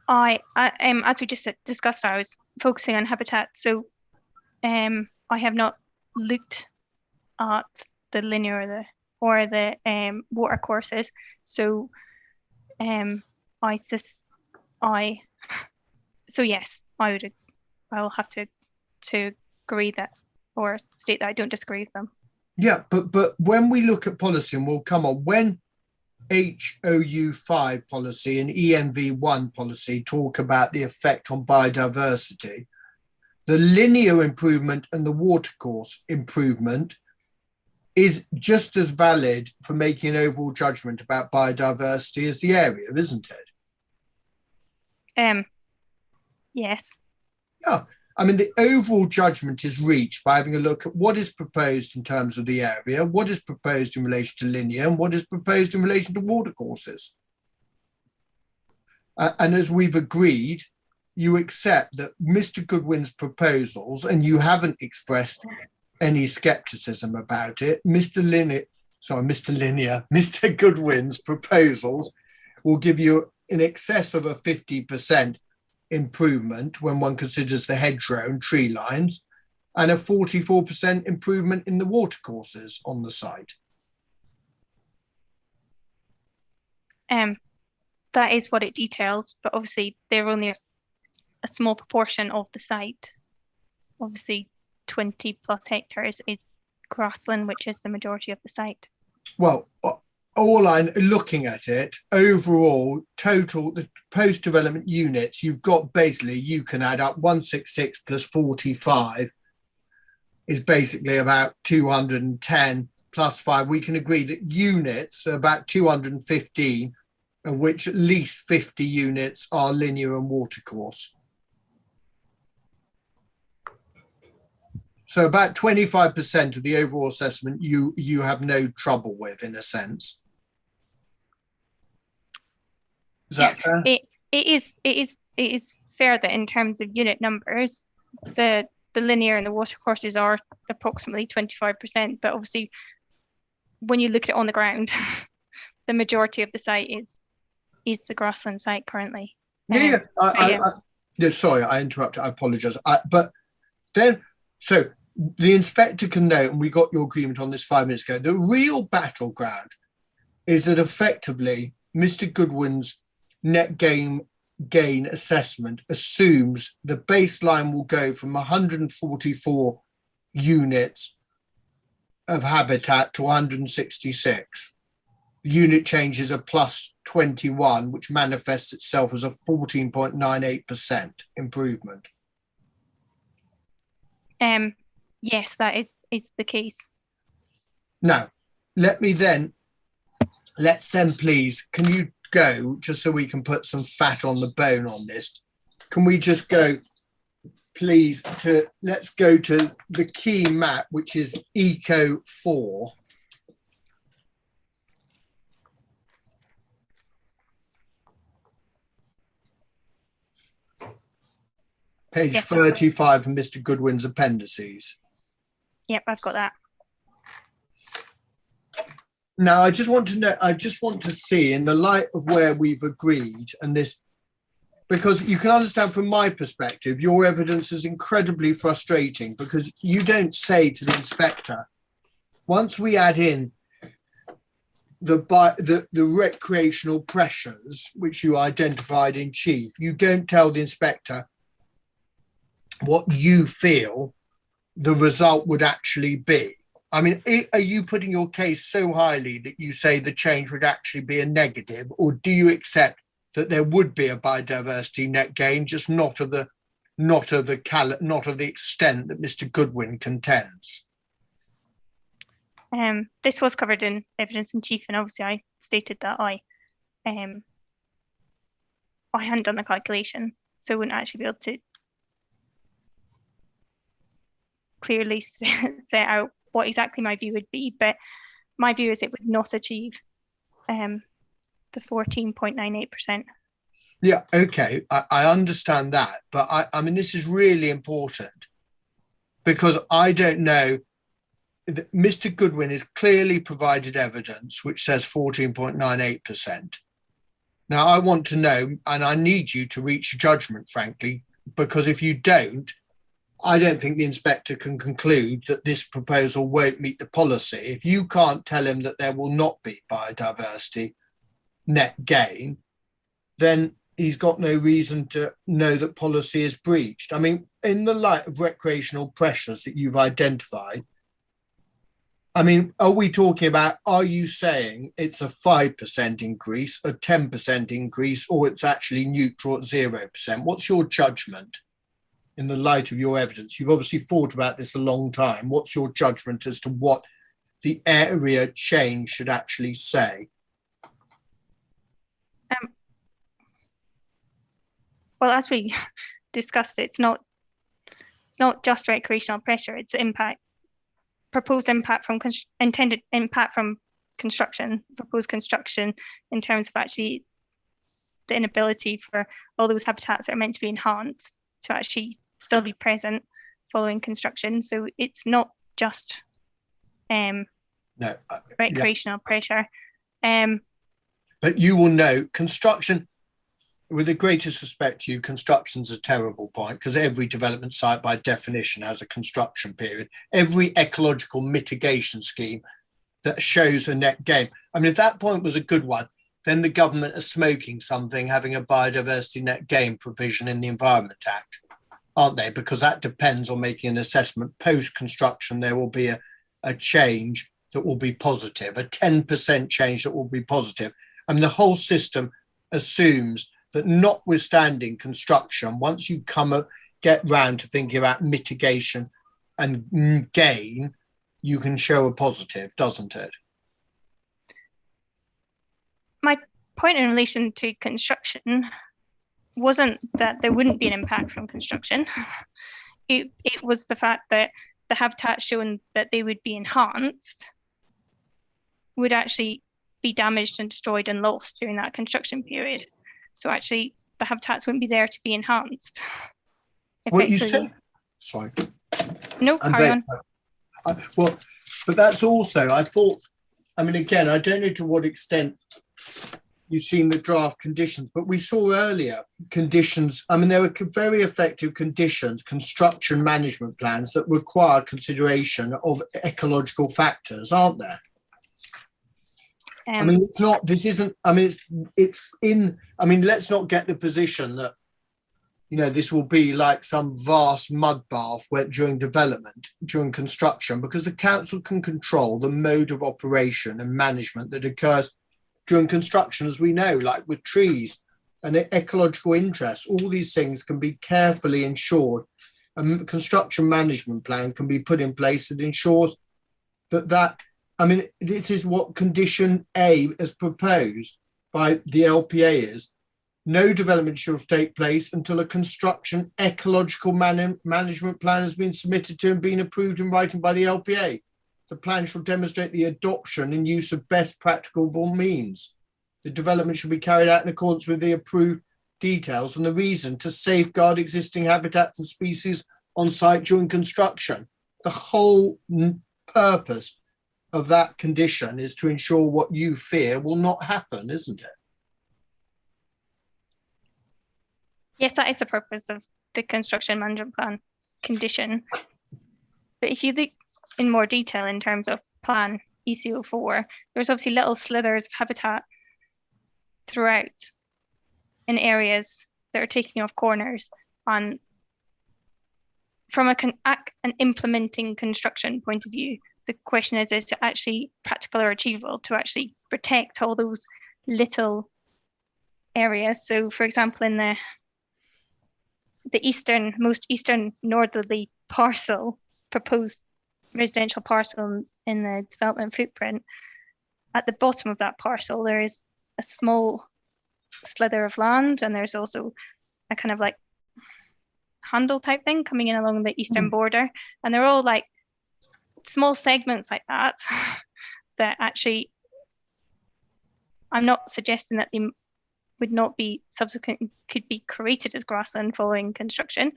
As we just discussed, I was focusing on habitat, so I have not looked at the linear or the water courses. So yes, I'll have to agree that, or state that I don't disagree with them. Yeah, but when we look at policy, and we'll come on, when HOU5 policy and ENV1 policy talk about the effect on biodiversity, the linear improvement and the watercourse improvement is just as valid for making an overall judgment about biodiversity as the area, isn't it? Yes. Yeah, I mean, the overall judgment is reached by having a look at what is proposed in terms of the area, what is proposed in relation to linear, and what is proposed in relation to watercourses. And as we've agreed, you accept that Mr. Goodwin's proposals, and you haven't expressed any skepticism about it, Mr. Goodwin's proposals will give you in excess of a 50% improvement when one considers the hedgerow and tree lines, and a 44% improvement in the watercourses on the site. That is what it details, but obviously they're only a small proportion of the site. Obviously 20 plus hectares is grassland, which is the majority of the site. Well, all I'm looking at it, overall, total, the post-development units, you've got basically, you can add up 166 plus 45 is basically about 210 plus 5. We can agree that units are about 215, of which at least 50 units are linear and watercourse. So about 25% of the overall assessment you have no trouble with, in a sense. Is that fair? It is fair that in terms of unit numbers, the linear and the watercourses are approximately 25%, but obviously when you look at it on the ground, the majority of the site is the grassland site currently. Yeah. Sorry, I interrupted. I apologise. But then, so the inspector can note, and we got your agreement on this 5 minutes ago, the real battleground is that effectively Mr. Goodwin's net gain assessment assumes the baseline will go from 144 units of habitat to 166. Unit changes are plus 21, which manifests itself as a 14.98% improvement. Yes, that is the case. Now, let's then please, can you go, just so we can put some fat on the bone on this, can we just go, please, let's go to the key map, which is Eco 4. Page 35 of Mr. Goodwin's appendices. Yep, I've got that. Now, I just want to see, in the light of where we've agreed, and this, because you can understand from my perspective, your evidence is incredibly frustrating, because you don't say to the inspector, once we add in the recreational pressures which you identified in chief, you don't tell the inspector what you feel the result would actually be. I mean, are you putting your case so highly that you say the change would actually be a negative, or do you accept that there would be a biodiversity net gain, just not of the extent that Mr. Goodwin contends? This was covered in evidence in chief, and obviously I stated that I hadn't done the calculation, so I wouldn't actually be able to clearly set out what exactly my view would be. But my view is it would not achieve the 14.98%. Yeah, okay, I understand that, but I mean, this is really important because I don't know. Mr. Goodwin has clearly provided evidence which says 14.98%. Now, I want to know, and I need you to reach a judgment, frankly, because if you don't, I don't think the inspector can conclude that this proposal won't meet the policy. If you can't tell him that there will not be biodiversity net gain, then he's got no reason to know that policy is breached. I mean, in the light of recreational pressures that you've identified, I mean, are we talking about, are you saying it's a 5% increase, a 10% increase, or it's actually neutral at 0%? What's your judgment in the light of your evidence? You've obviously thought about this a long time. What's your judgment as to what the area change should actually say? Well, as we discussed, it's not just recreational pressure, it's proposed impact from intended impact from construction, proposed construction in terms of actually the inability for all those habitats that are meant to be enhanced to actually still be present following construction. So it's not just recreational pressure. But you will know construction, with the greatest respect to you, construction's a terrible point because every development site by definition has a construction period. Every ecological mitigation scheme that shows a net gain. I mean, if that point was a good one, then the government are smoking something, having a biodiversity net gain provision in the Environment Act, aren't they? Because that depends on making an assessment. Post-construction, there will be a change that will be positive, a 10% change that will be positive. I mean, the whole system assumes that notwithstanding construction, once you get round to thinking about mitigation and gain, you can show a positive, doesn't it? My point in relation to construction wasn't that there wouldn't be an impact from construction. It was the fact that the habitat shown that they would be enhanced would actually be damaged and destroyed and lost during that construction period. So actually, the habitats wouldn't be there to be enhanced. What you said? Sorry. No, carry on. Well, but that's also, I thought, I mean, again, I don't know to what extent you've seen the draft conditions, but we saw earlier conditions. I mean, there were very effective conditions, construction management plans that require consideration of ecological factors, aren't there? I mean, it's not, this isn't, I mean, it's in, I mean, let's not get the position that, you know, this will be like some vast mud bath where during development, during construction, because the council can control the mode of operation and management that occurs during construction, as we know, like with trees and ecological interests. All these things can be carefully ensured. A construction management plan can be put in place that ensures that I mean, this is what condition A as proposed by the LPA is. No development shall take place until a construction ecological management plan has been submitted to and been approved in writing by the LPA. The plan shall demonstrate the adoption and use of best practicable means. The development should be carried out in accordance with the approved details and the reason to safeguard existing habitats and species on site during construction. The whole purpose of that condition is to ensure what you fear will not happen, isn't it? Yes, that is the purpose of the construction management plan condition. But if you look in more detail in terms of plan ECO4, there's obviously little slithers of habitat throughout in areas that are taking off corners. And from an implementing construction point of view, the question is it actually practical or achievable to actually protect all those little areas? So, for example, in the most eastern northerly parcel, proposed residential parcel in the development footprint, at the bottom of that parcel, there is a small slither of land, and there's also a kind of like handle type thing coming in along the eastern border, and they're all like small segments like that that actually, I'm not suggesting that they would not be could be created as grassland following construction,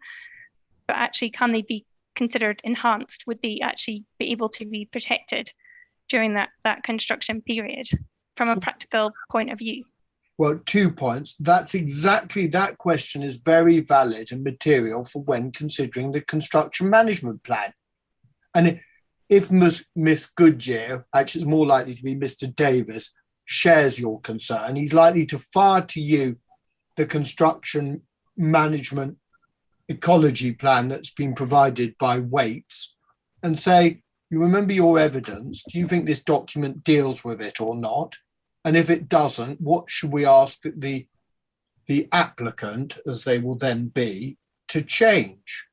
but actually, can they be considered enhanced? Would they actually be able to be protected during that construction period from a practical point of view? Well, 2 points. That question is very valid and material for when considering the construction management plan. And if Miss Goodyear, actually it's more likely to be Mr. Davis, shares your concern, he's likely to fire to you the construction management ecology plan that's been provided by Waits and say, you remember your evidence, do you think this document deals with it or not? And if it doesn't, what should we ask the applicant, as they will then be, to change?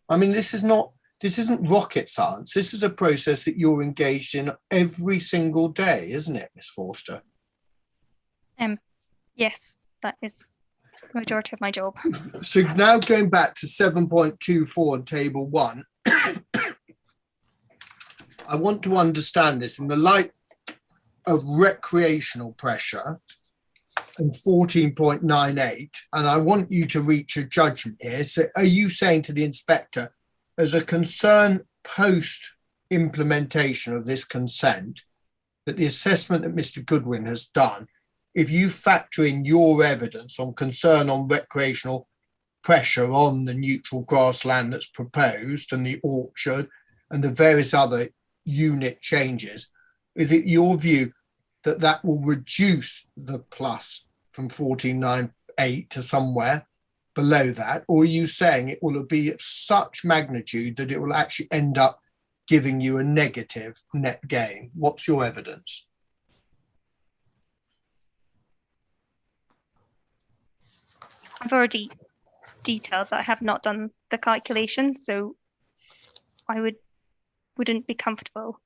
I mean, this isn't rocket science. This is a process that you're engaged in every single day, isn't it, Miss Forster? Yes, that is the majority of my job. So now going back to 7.24 in table 1, I want to understand this in the light of recreational pressure and 14.98, and I want you to reach a judgment here. So are you saying to the inspector, as a concern post implementation of this consent, that the assessment that Mr. Goodwin has done, if you factor in your evidence on concern on recreational pressure on the neutral grassland that's proposed and the orchard and the various other unit changes, is it your view that that will reduce the plus from 14.98 to somewhere below that? Or are you saying it will be of such magnitude that it will actually end up giving you a negative net gain? What's your evidence? I've already detailed that I have not done the calculation, so I wouldn't be comfortable.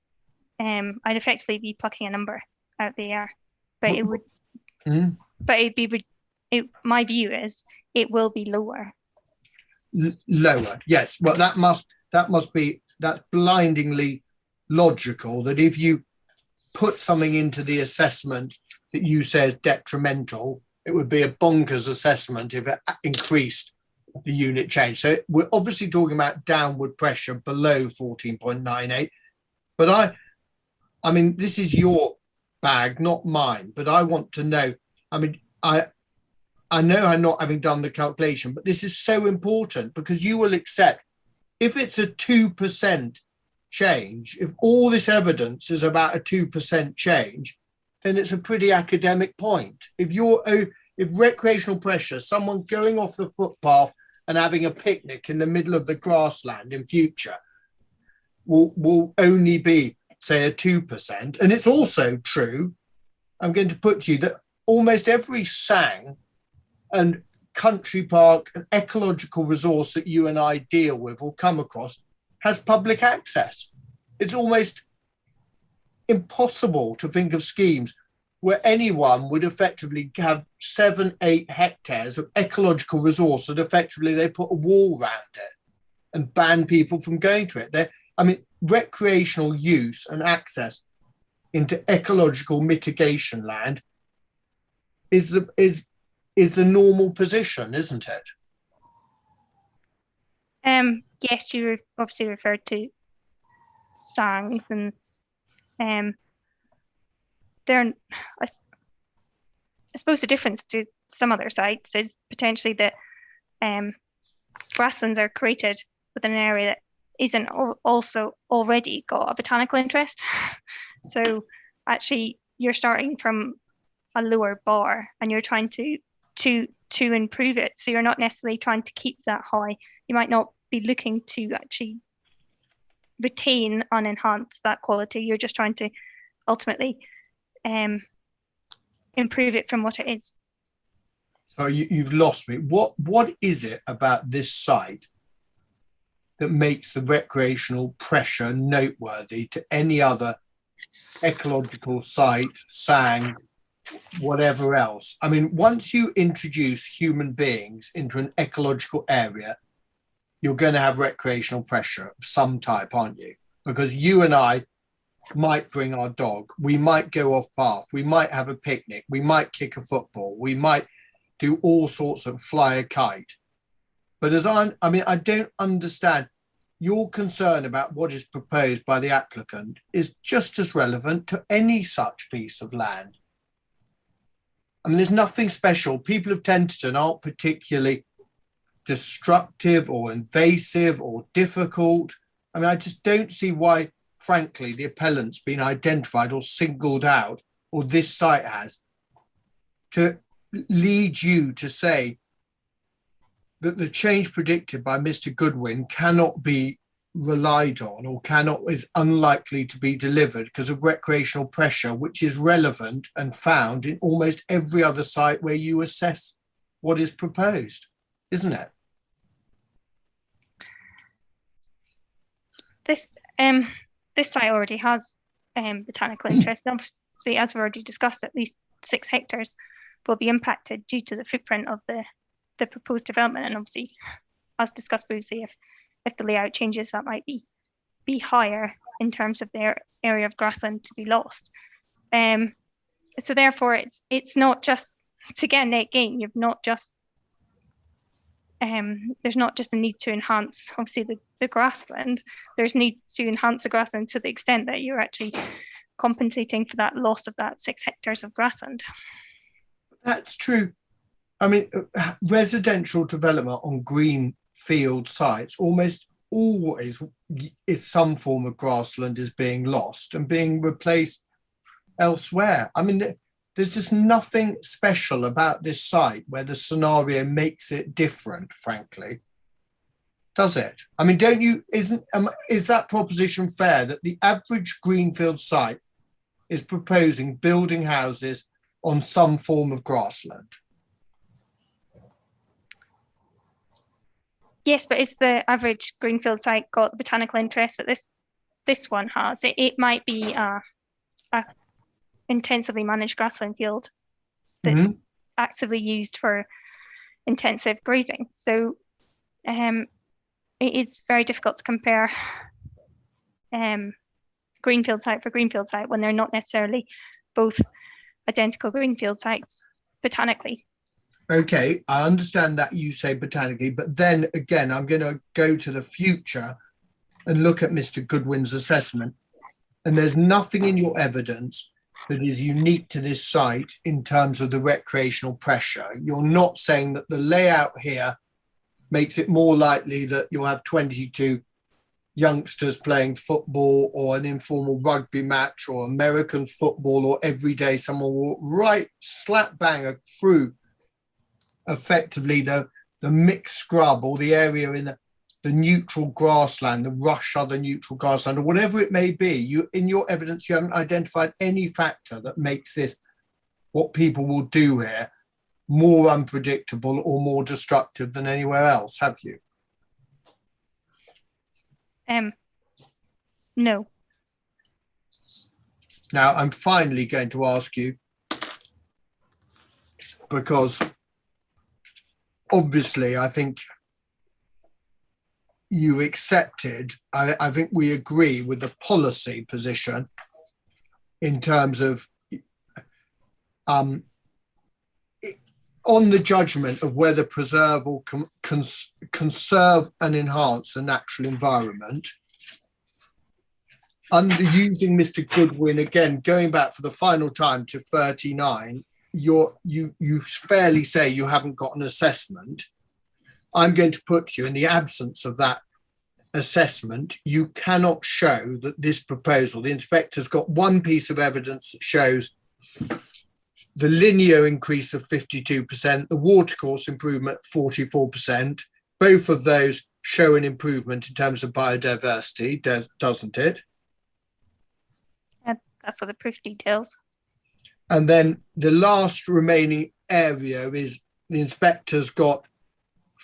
I'd effectively be plucking a number out the air, but it would. But it'd be. My view is it will be lower. Lower, yes. Well, that's blindingly logical. That if you put something into the assessment that you say is detrimental, it would be a bonkers assessment if it increased the unit change. So we're obviously talking about downward pressure below 14.98. But I mean, this is your bag, not mine. But I want to know. I mean, I know I'm not having done the calculation, but this is so important because you will accept if it's a 2% change, if all this evidence is about a 2% change, then it's a pretty academic point. If recreational pressure, someone going off the footpath and having a picnic in the middle of the grassland in future will only be, say, a 2%. And it's also true, I'm going to put to you that almost every sang and country park and ecological resource that you and I deal with or come across has public access. It's almost impossible to think of schemes where anyone would effectively have 7-8 hectares of ecological resource that effectively they put a wall around it and ban people from going to it. I mean, recreational use and access into ecological mitigation land is the normal position, isn't it? Yes, you obviously referred to SANGs, and they're, I suppose the difference to some other sites is potentially that grasslands are created within an area that isn't also already got a botanical interest. So actually you're starting from a lower bar and you're trying to improve it. So you're not necessarily trying to keep that high. You might not be looking to actually retain and enhance that quality. You're just trying to ultimately improve it from what it is. So you've lost me. What is it about this site that makes the recreational pressure noteworthy to any other ecological site, sang, whatever else? I mean, once you introduce human beings into an ecological area, you're going to have recreational pressure of some type, aren't you? Because you and I might bring our dog, we might go off path, we might have a picnic, we might kick a football, we might do all sorts of fly a kite. But I don't understand. Your concern about what is proposed by the applicant is just as relevant to any such piece of land. I mean, there's nothing special. People of Tenterden aren't particularly destructive or invasive or difficult. I mean, I just don't see why, frankly, the appellant's been identified or singled out, or this site has, to lead you to say that the change predicted by Mr. Goodwin cannot be relied on or is unlikely to be delivered because of recreational pressure, which is relevant and found in almost every other site where you assess what is proposed, isn't it? This site already has botanical interest. Obviously, as we've already discussed, at least 6 hectares will be impacted due to the footprint of the proposed development. And obviously, as discussed previously, if the layout changes, that might be higher in terms of their area of grassland to be lost. So therefore, it's not just to get net gain. You've not just there's not just a need to enhance, obviously, the grassland. There's need to enhance the grassland to the extent that you're actually compensating for that loss of that 6 hectares of grassland. That's true. I mean, residential development on greenfield sites almost always is some form of grassland is being lost and being replaced elsewhere. I mean, there's just nothing special about this site where the scenario makes it different, frankly. Does it? I mean, is that proposition fair that the average greenfield site is proposing building houses on some form of grassland? Yes, but is the average greenfield site got the botanical interest that this one has? It might be a intensively managed grassland field that's actively used for intensive grazing. So it is very difficult to compare greenfield site for greenfield site when they're not necessarily both identical greenfield sites botanically. Okay, I understand that you say botanically, but then again, I'm going to go to the future and look at Mr. Goodwin's assessment. And there's nothing in your evidence that is unique to this site in terms of the recreational pressure. You're not saying that the layout here makes it more likely that you'll have 22 youngsters playing football or an informal rugby match or American football, or every day someone will right slap bang through effectively the mixed scrub or the area in the neutral grassland, the rush other neutral grassland, or whatever it may be. You, in your evidence, you haven't identified any factor that makes this, what people will do here, more unpredictable or more destructive than anywhere else, have you? No. Now, I'm finally going to ask you, because obviously I think you accepted, I think we agree with the policy position in terms of on the judgment of whether preserve or conserve and enhance the natural environment. Under using Mr. Goodwin, again, going back for the final time to 39, you fairly say you haven't got an assessment. I'm going to put you, in the absence of that assessment, you cannot show that this proposal, the inspector's got one piece of evidence that shows the linear increase of 52%, the watercourse improvement 44%. Both of those show an improvement in terms of biodiversity, doesn't it? Yeah, that's what the proof details. And then the last remaining area is the inspector's got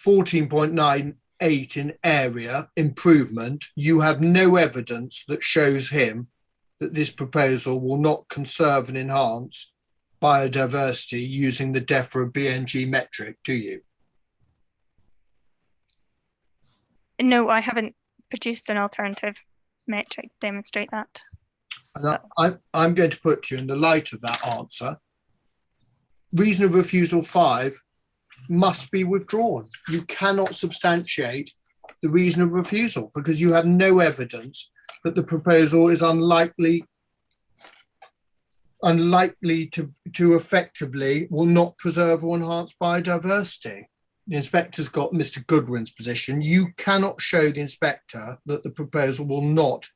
14.98 in area improvement. You have no evidence that shows him that this proposal will not conserve and enhance biodiversity using the DEFRA BNG metric, do you? No, I haven't produced an alternative metric to demonstrate that. And I'm going to put you in the light of that answer. Reason of refusal 5 must be withdrawn. You cannot substantiate the reason of refusal because you have no evidence that the proposal is unlikely to effectively will not preserve or enhance biodiversity. The inspector's got Mr. Goodwin's position. You cannot show the inspector that the proposal will not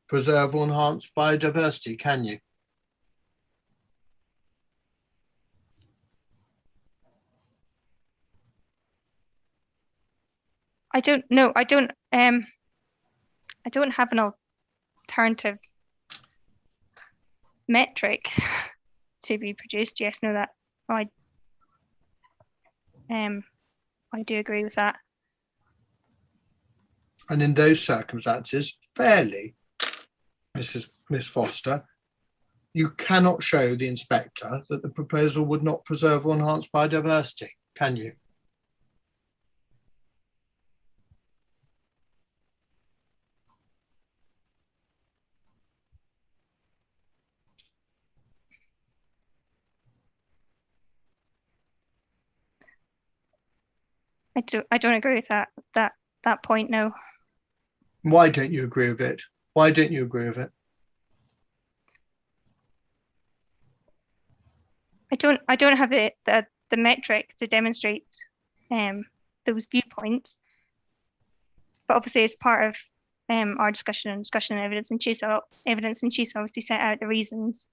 preserve or enhance biodiversity, can you? I don't know. I don't have an alternative metric to be produced. Yes, no, that I do agree with that. And in those circumstances, fairly, Miss Foster, you cannot show the inspector that the proposal would not preserve or enhance biodiversity, can you? I don't agree with that point, no. Why don't you agree with it? Why don't you agree with it? I don't have the metric to demonstrate those viewpoints. But obviously as part of our discussion and evidence and chief obviously set out the reasons.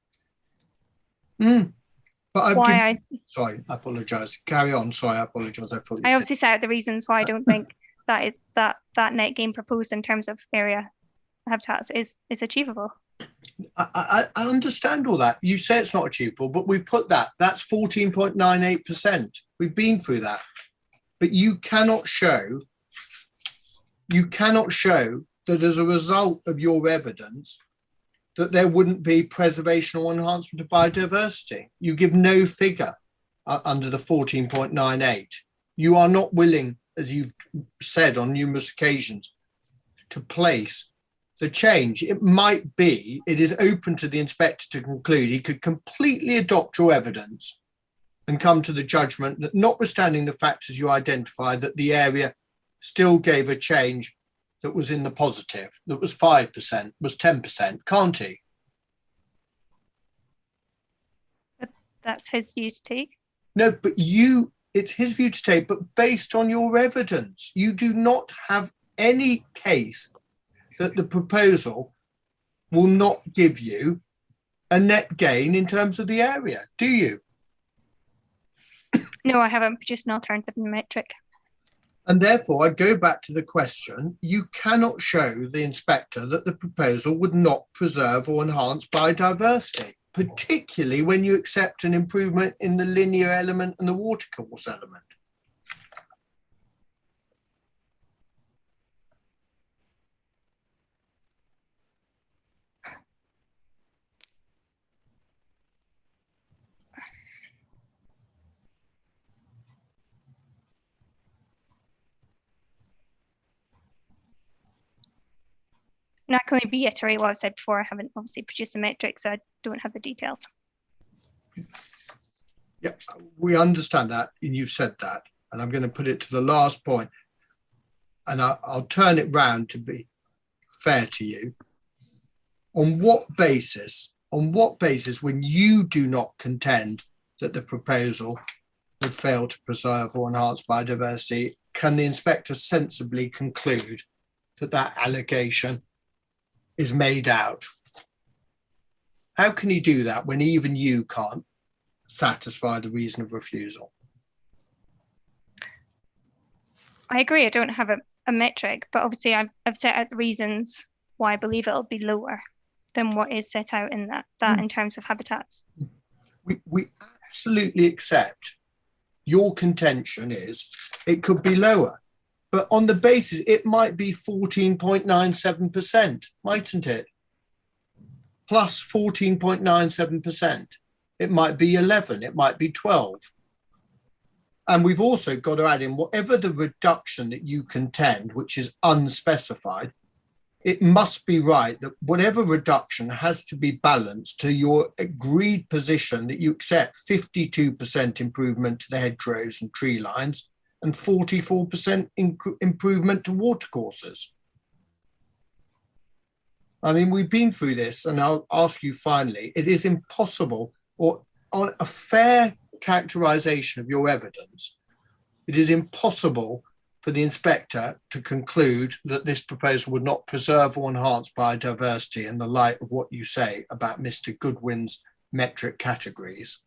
But why sorry, I apologise. Carry on. Sorry, I apologise. I obviously set out the reasons why I don't think that net gain proposed in terms of area habitats is achievable. I understand all that. You say it's not achievable, but we put that's 14.98%. We've been through that. But you cannot show that as a result of your evidence that there wouldn't be preservation or enhancement of biodiversity. You give no figure under the 14.98. You are not willing, as you've said on numerous occasions, to place the change. It might be, it is open to the inspector to conclude he could completely adopt your evidence and come to the judgment that notwithstanding the factors you identified, that the area still gave a change that was in the positive, that was 5%, was 10%, can't he? But that's his view to take. No, but it's his view to take, but based on your evidence, you do not have any case that the proposal will not give you a net gain in terms of the area, do you? No, I haven't produced an alternative metric. And therefore, I go back to the question, you cannot show the inspector that the proposal would not preserve or enhance biodiversity, particularly when you accept an improvement in the linear element and the watercourse element. Now, I can only reiterate what I've said before. I haven't obviously produced a metric, so I don't have the details. Yeah, we understand that, and you've said that, and I'm going to put it to the last point, and I'll turn it round to be fair to you. On what basis, when you do not contend that the proposal would fail to preserve or enhance biodiversity, can the inspector sensibly conclude that that allegation is made out. How can he do that when even you can't satisfy the reason of refusal? I agree. I don't have a metric, but obviously I've set out the reasons why I believe it'll be lower than what is set out in that in terms of habitats. We absolutely accept your contention is it could be lower, but on the basis it might be 14.97%, mightn't it? Plus 14.97%. It might be 11, it might be 12. And we've also got to add in whatever the reduction that you contend, which is unspecified, it must be right that whatever reduction has to be balanced to your agreed position that you accept 52% improvement to the hedgerows and tree lines and 44% improvement to watercourses. I mean, we've been through this, and I'll ask you finally, it is impossible, or on a fair characterization of your evidence, it is impossible for the inspector to conclude that this proposal would not preserve or enhance biodiversity in the light of what you say about Mr. Goodwin's metric categories,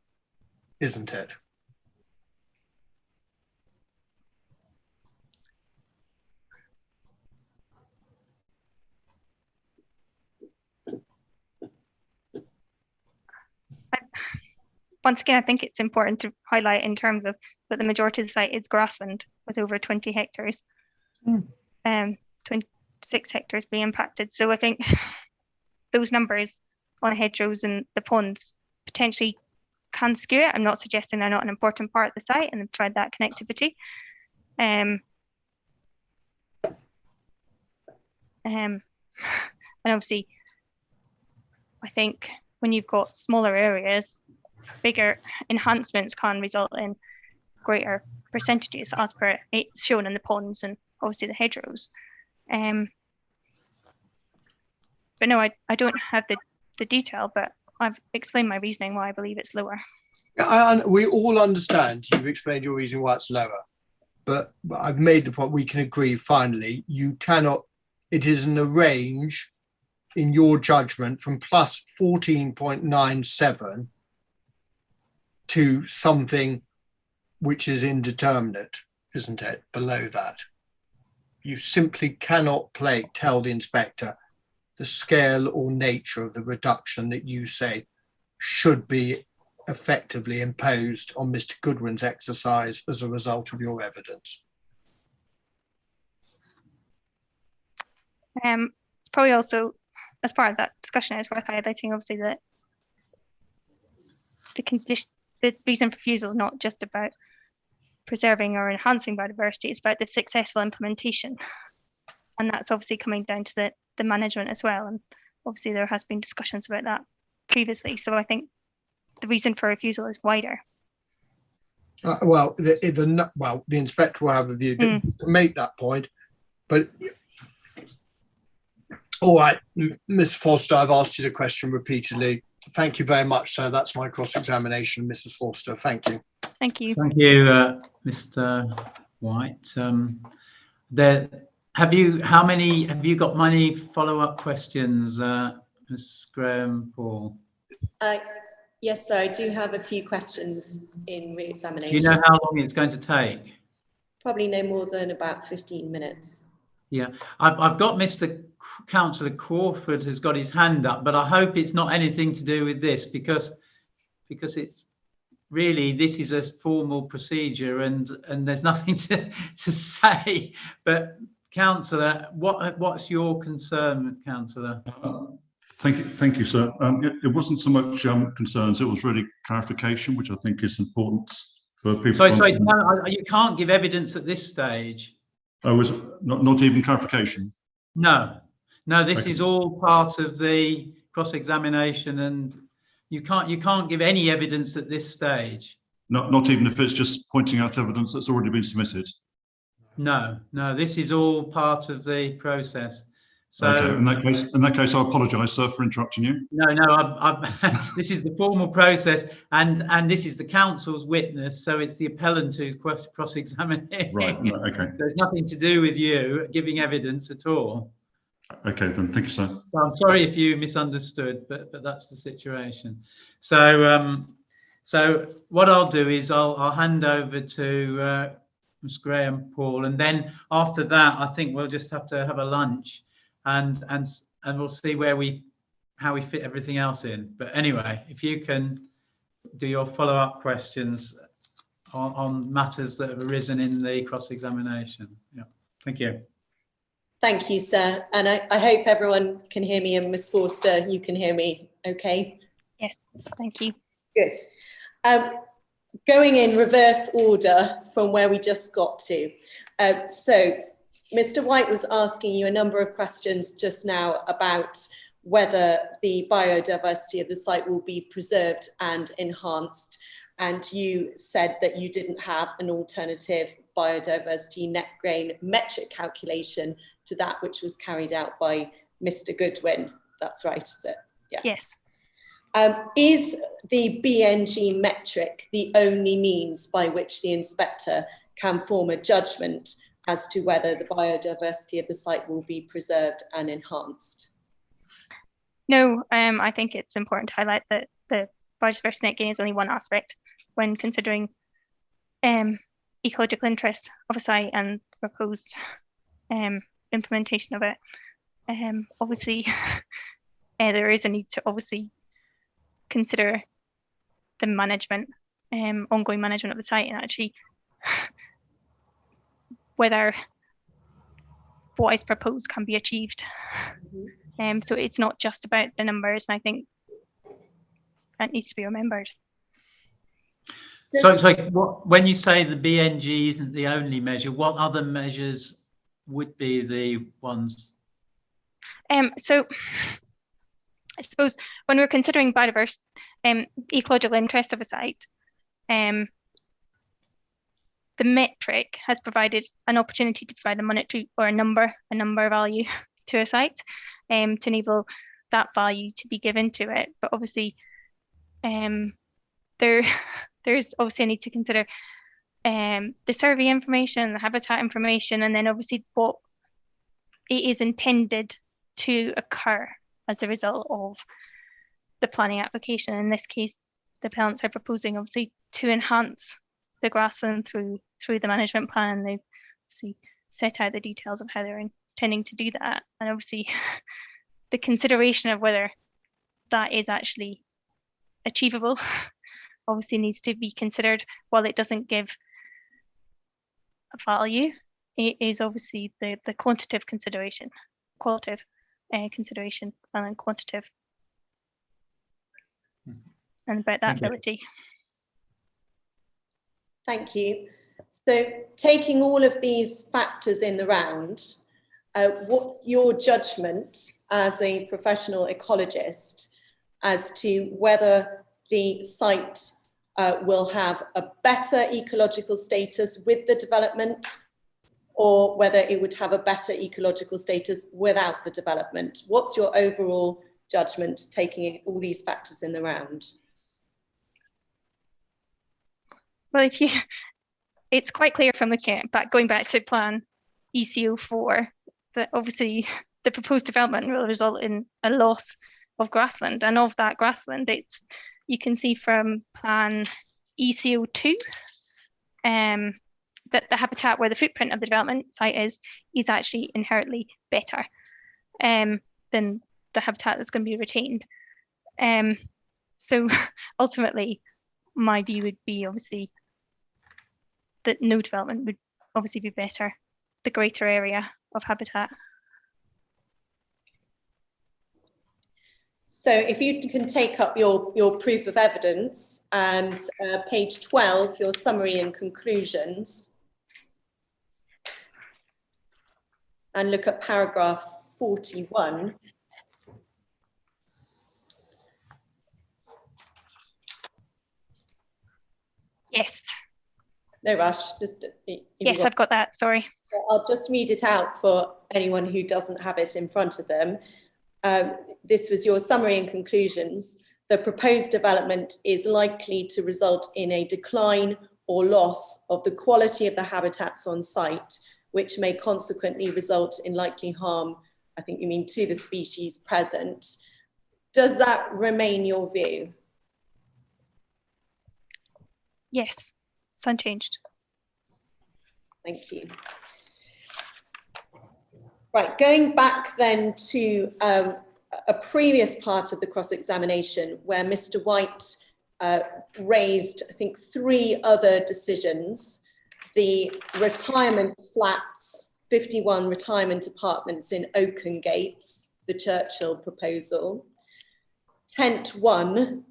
isn't it? Once again, I think it's important to highlight in terms of that the majority of the site is grassland with over 20 hectares, 26 hectares being impacted. So I think those numbers on hedgerows and the ponds potentially can skew it. I'm not suggesting they're not an important part of the site and provide that connectivity. And obviously, I think when you've got smaller areas, bigger enhancements can result in greater percentages as per it's shown in the ponds and obviously the hedgerows. But no, I don't have the detail, but I've explained my reasoning why I believe it's lower. We all understand you've explained your reason why it's lower, but I've made the point we can agree finally, you cannot, it is in a range in your judgment from plus 14.97 to something which is indeterminate, isn't it, below that? You simply cannot tell the inspector the scale or nature of the reduction that you say should be effectively imposed on Mr. Goodwin's exercise as a result of your evidence. It's probably also, as part of that discussion, it's worth highlighting obviously that the reason for refusal is not just about preserving or enhancing biodiversity, it's about the successful implementation. And that's obviously coming down to the management as well. And obviously there has been discussions about that previously. So I think the reason for refusal is wider. Well, the inspector will have a view to make that point. But all right, Ms. Foster, I've asked you the question repeatedly. Thank you very much, sir. That's my cross-examination, Mrs. Foster. Thank you. Thank you. Thank you, Mr. White. Have you got many follow-up questions, Ms. Graham Paul? Yes, sir. I do have a few questions in re-examination. Do you know how long it's going to take? Probably no more than about 15 minutes. Yeah, I've got Mr. Councillor Crawford has got his hand up, but I hope it's not anything to do with this because it's really, this is a formal procedure and there's nothing to say. But Councillor, what's your concern, Councillor? Thank you, sir. It wasn't so much concerns; it was really clarification, which I think is important for people. Sorry, no, you can't give evidence at this stage. Oh, was it not even clarification? No, this is all part of the cross-examination, and you can't give any evidence at this stage. Not even if it's just pointing out evidence that's already been submitted. No, this is all part of the process. So okay, in that case, I apologise, sir, for interrupting you. no, this is the formal process, and this is the council's witness, so it's the appellant who's cross-examining. Right. Okay. So it's nothing to do with you giving evidence at all. Okay, then. Thank you, sir. So I'm sorry if you misunderstood, but that's the situation. So so what I'll do is I'll hand over to Ms. Graham, Paul, and then after that, I think we'll just have to have a lunch, and we'll see how we fit everything else in. But anyway, if you can do your follow-up questions on matters that have arisen in the cross-examination. Yeah, thank you. Thank you, sir. And I hope everyone can hear me, and Ms. Forster, you can hear me okay? Yes, thank you. Good. Going in reverse order from where we just got to. So Mr. White was asking you a number of questions just now about whether the biodiversity of the site will be preserved and enhanced. And you said that you didn't have an alternative biodiversity net gain metric calculation to that which was carried out by Mr. Goodwin. That's right, is it? Yeah. Yes. Is the BNG metric the only means by which the inspector can form a judgment as to whether the biodiversity of the site will be preserved and enhanced? No, I think it's important to highlight that the biodiversity net gain is only one aspect when considering ecological interest of a site and proposed implementation of it. Obviously, there is a need to obviously consider the management, ongoing management of the site, and actually whether what is proposed can be achieved. So it's not just about the numbers, and I think that needs to be remembered. So when you say the BNG isn't the only measure, what other measures would be the ones? So I suppose when we're considering biodiverse ecological interest of a site, the metric has provided an opportunity to provide a monetary or a number value to a site, to enable that value to be given to it. But obviously, there's obviously a need to consider the survey information, the habitat information, and then obviously what it is intended to occur as a result of the planning application. In this case, the appellants are proposing obviously to enhance the grassland through the management plan. They've obviously set out the details of how they're intending to do that, and obviously the consideration of whether that is actually achievable obviously needs to be considered. While it doesn't give a value, it is obviously the quantitative consideration, qualitative consideration, and then quantitative, and about that ability. Thank you. So taking all of these factors in the round, what's your judgment as a professional ecologist as to whether the site will have a better ecological status with the development, or whether it would have a better ecological status without the development? What's your overall judgment taking all these factors in the round? Well, it's quite clear from looking at going back to plan ECO4 that obviously the proposed development will result in a loss of grassland, and of that grassland, you can see from plan ECO2 that the habitat where the footprint of the development site is actually inherently better than the habitat that's going to be retained. So ultimately, my view would be obviously that no development would obviously be better, the greater area of habitat. So if you can take up your proof of evidence and page 12, your summary and conclusions, and look at paragraph 41. Yes. No rush. Just yes, I've got that. Sorry. I'll just read it out for anyone who doesn't have it in front of them, this was your summary and conclusions. The proposed development is likely to result in a decline or loss of the quality of the habitats on site, which may consequently result in likely harm, I think you mean, to the species present. Does that remain your view? Yes, it's unchanged. Thank you. Right, going back then to a previous part of the cross-examination where Mr. White raised, I think, 3 other decisions: the retirement flats, 51 retirement apartments in Oakengates, the Churchill proposal, Tent 1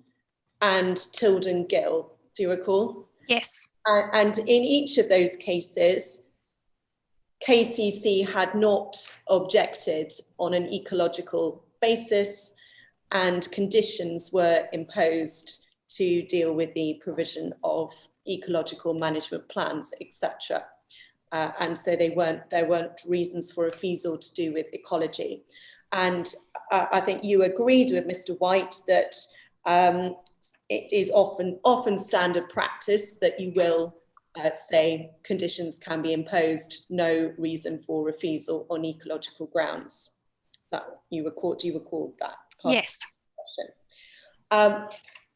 and Tilden Gill. Do you recall? Yes. And in each of those cases, KCC had not objected on an ecological basis, and conditions were imposed to deal with the provision of ecological management plans, etc. And so there weren't reasons for refusal to do with ecology. And I think you agreed with Mr. White that it is often standard practice that you will say conditions can be imposed, no reason for refusal on ecological grounds. That do you recall that? Yes.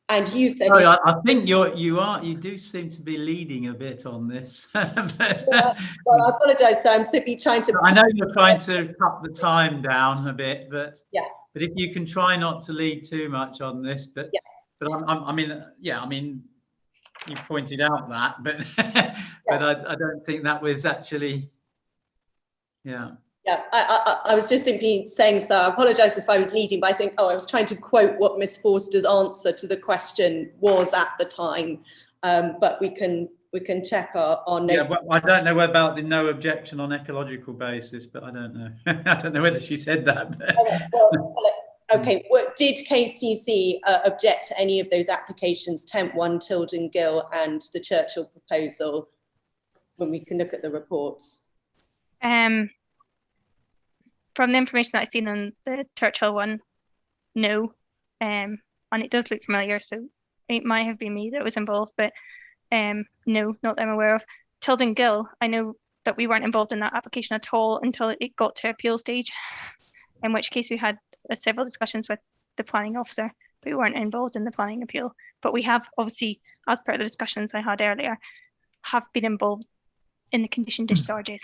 And you said, sorry, I think you do seem to be leading a bit on this. well, I apologise. So I'm simply trying to. I know you're trying to cut the time down a bit, but yeah. But if you can try not to lead too much on this, but yeah. But I mean, you pointed out that, but but I don't think that was actually, yeah. Yeah, I was just simply saying, so I apologise if I was leading, but I think, I was trying to quote what Miss Forster's answer to the question was at the time, but we can check our notes. Yeah, well, I don't know about the no objection on ecological basis, but I don't know. I don't know whether she said that. Okay, did KCC object to any of those applications, Tent 1, Tilden Gill and the Churchill proposal, when we can look at the reports? From the information that I've seen on the Churchill one, no. And it does look familiar, so it might have been me that was involved, but no, not that I'm aware of. Tilden Gill, I know that we weren't involved in that application at all until it got to appeal stage, in which case we had several discussions with the planning officer, but we weren't involved in the planning appeal. But we have, obviously, as per the discussions I had earlier, have been involved in the condition discharges.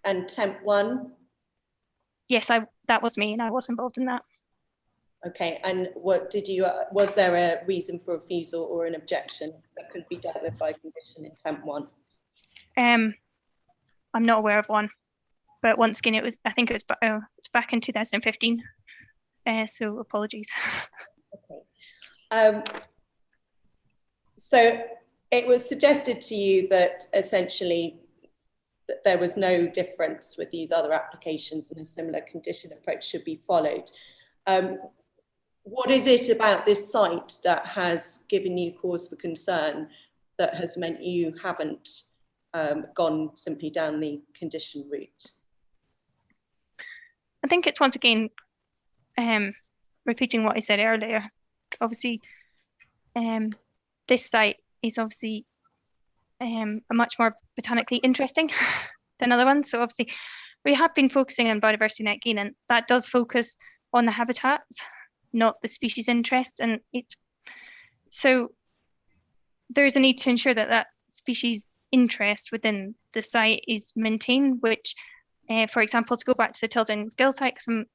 And Tent 1? Yes, that was me, and I was involved in that. Okay, and what did you? Was there a reason for refusal or an objection that could be dealt with by condition in Tent 1? I'm not aware of one, but once again, I think it was back in 2015. So apologies. Okay. So it was suggested to you that essentially that there was no difference with these other applications and a similar condition approach should be followed. What is it about this site that has given you cause for concern that has meant you haven't gone simply down the condition route? I think it's once again repeating what I said earlier. Obviously, this site is obviously a much more botanically interesting than other ones. So obviously, we have been focusing on biodiversity net gain, and that does focus on the habitats, not the species interest. And so there's a need to ensure that that species interest within the site is maintained, which, for example, to go back to the Tilden Gill site, because I'm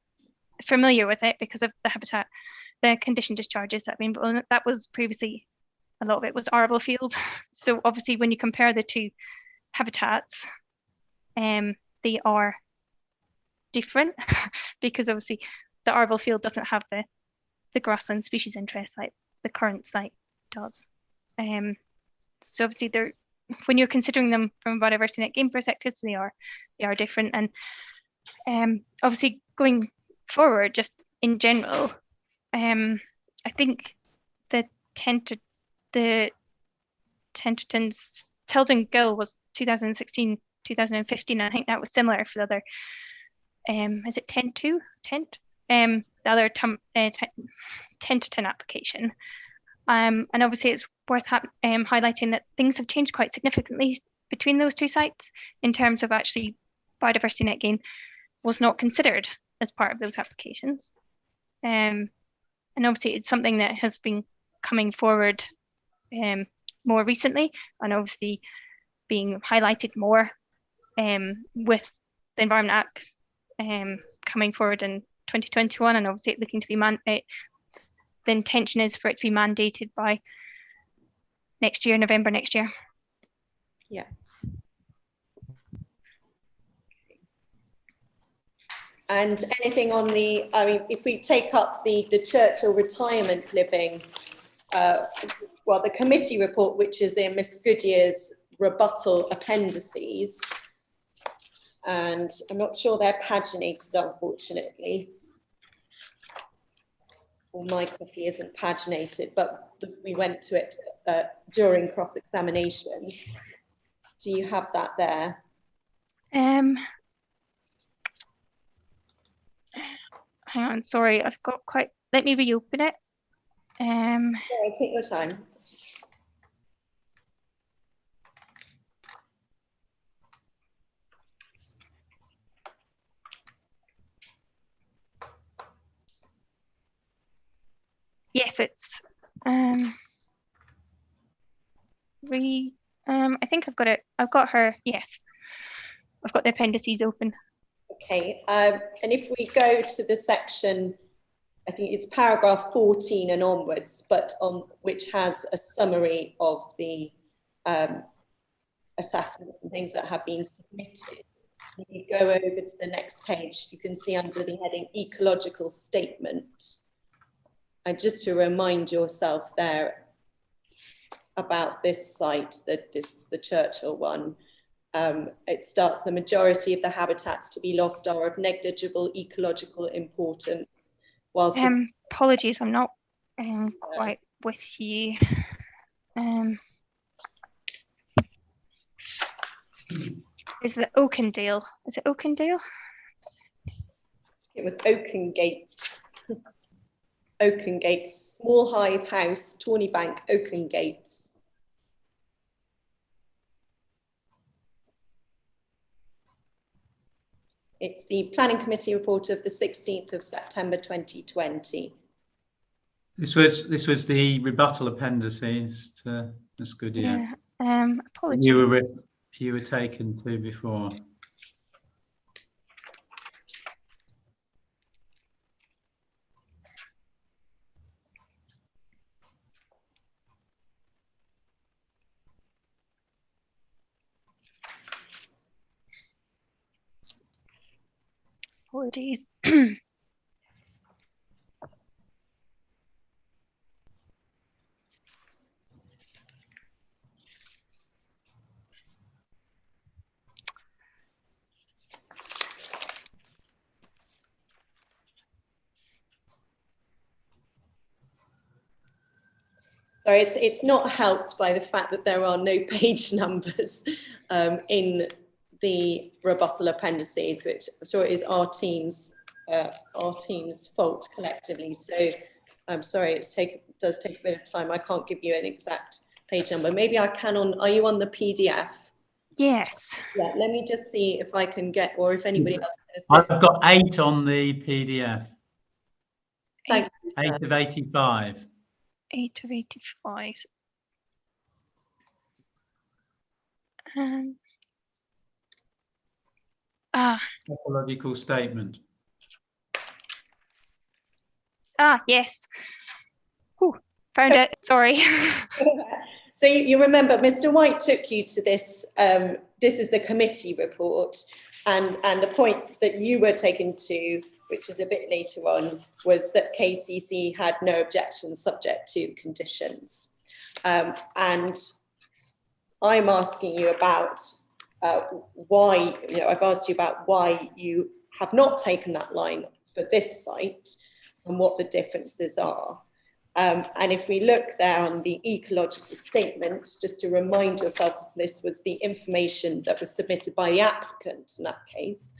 familiar with it because of the habitat, the condition discharges that have been, that was previously, a lot of it was arable field. So obviously when you compare the two habitats, they are different because obviously the arable field doesn't have the grassland species interest like the current site does. So obviously when you're considering them from a biodiversity net gain perspective, they are different. And obviously going forward, just in general, I think the Tenterden's Tilden Gill was 2016 2015. I think that was similar for the other, is it Tent? The other Tenterden application. And obviously it's worth highlighting that things have changed quite significantly between those two sites in terms of actually biodiversity net gain was not considered as part of those applications. And obviously it's something that has been coming forward more recently, and obviously being highlighted more with the Environment Act coming forward in 2021, and obviously looking to be the intention is for it to be mandated by next year, November next year. Yeah. And anything on the, I mean, if we take up the Churchill retirement living, well, the committee report, which is in Miss Goodyear's rebuttal appendices, and I'm not sure they're paginated, unfortunately. Well, my copy isn't paginated, but we went to it during cross-examination. Do you have that there? Hang on, sorry, I've got quite, let me reopen it. Sorry, take your time. Yes, it's I think I've got it. I've got her. Yes, I've got the appendices open. Okay, and if we go to the section, I think it's paragraph 14 and onwards, but on which has a summary of the assessments and things that have been submitted. If you go over to the next page, you can see under the heading ecological statement. And just to remind yourself there about this site, that this is the Churchill one. It starts, the majority of the habitats to be lost are of negligible ecological importance. Whilst apologies, I'm not quite with you. Is it Oakendale? Is it Oakendale? It was Oakengates. Oakengates, Small Hythe House, Tawnybank, Oakengates. It's the Planning Committee report of the 16th of September 2020. This was the rebuttal appendices to Ms. Goodyear. Yeah, apologies. You were taken to before. Apologies. Sorry, it's not helped by the fact that there are no page numbers in the rebuttal appendices, which I'm sure is our team's fault collectively. So I'm sorry, it does take a bit of time. I can't give you an exact page number. Maybe I can are you on the PDF? Yes. Yeah, let me just see if I can get, or if anybody else can assist. I've got 8 on the PDF. Thank you, sir. 8 of 85. 8 of 85. Ecological statement. Yes. Ooh, found it. Sorry. So you remember Mr. White took you to this, this is the committee report, and the point that you were taken to, which is a bit later on, was that KCC had no objections subject to conditions. And I'm asking you about why, I've asked you about why you have not taken that line for this site and what the differences are. And if we look there on the ecological statement, just to remind yourself, this was the information that was submitted by the applicant in that case.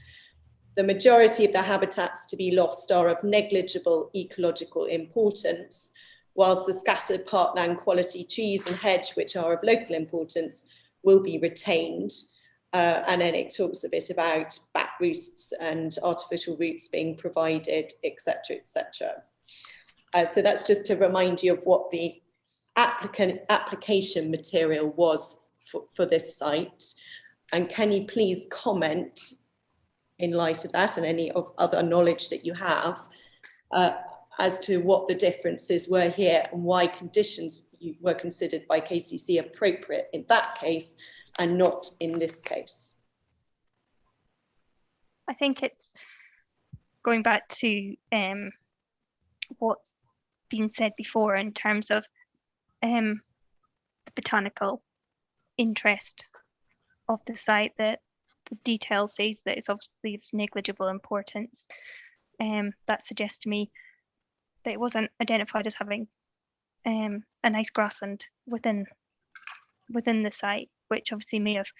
The majority of the habitats to be lost are of negligible ecological importance, whilst the scattered parkland quality trees and hedge, which are of local importance, will be retained. And then it talks a bit about back roosts and artificial roots being provided, etc., etc. So that's just to remind you of what the application material was for this site. And can you please comment in light of that and any other knowledge that you have as to what the differences were here and why conditions were considered by KCC appropriate in that case and not in this case? I think it's going back to what's been said before in terms of the botanical interest of the site, that the detail says that it's obviously of negligible importance. That suggests to me that it wasn't identified as having a nice grassland within the site, which obviously may have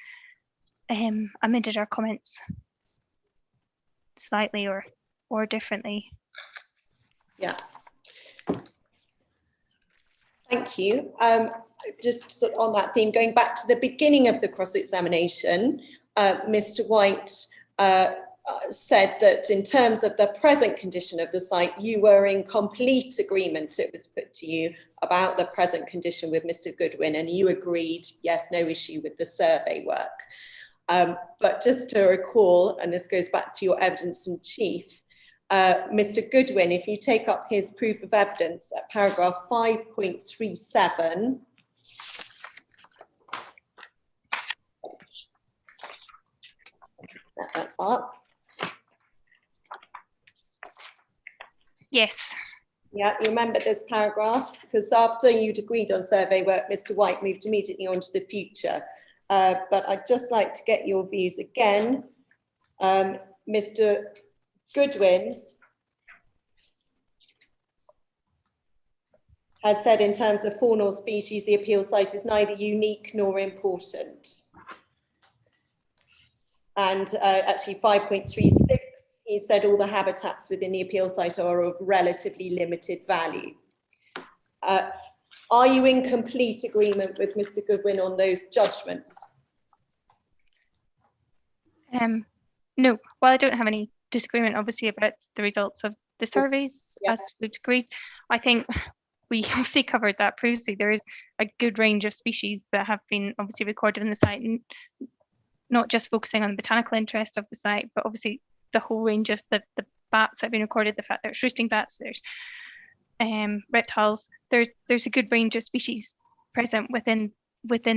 amended our comments slightly or differently. Yeah. Thank you. Just sort of on that theme, going back to the beginning of the cross-examination, Mr. White said that in terms of the present condition of the site, you were in complete agreement, it was put to you, about the present condition with Mr. Goodwin, and you agreed, yes, no issue with the survey work. But just to recall, and this goes back to your evidence in chief, Mr. Goodwin, if you take up his proof of evidence at paragraph 5.37, set that up. Yes. Yeah, you remember this paragraph? Because after you'd agreed on survey work, Mr. White moved immediately on to the future. But I'd just like to get your views again. Mr. Goodwin has said in terms of faunal species, the appeal site is neither unique nor important. And actually 5.36, he said all the habitats within the appeal site are of relatively limited value. Are you in complete agreement with Mr. Goodwin on those judgments? No, well, I don't have any disagreement, obviously, about the results of the surveys, yeah, as we've agreed. I think we obviously covered that previously. There is a good range of species that have been obviously recorded in the site, and not just focusing on the botanical interest of the site, but obviously the whole range of the bats that have been recorded, the fact there's roosting bats, there's reptiles, there's a good range of species present within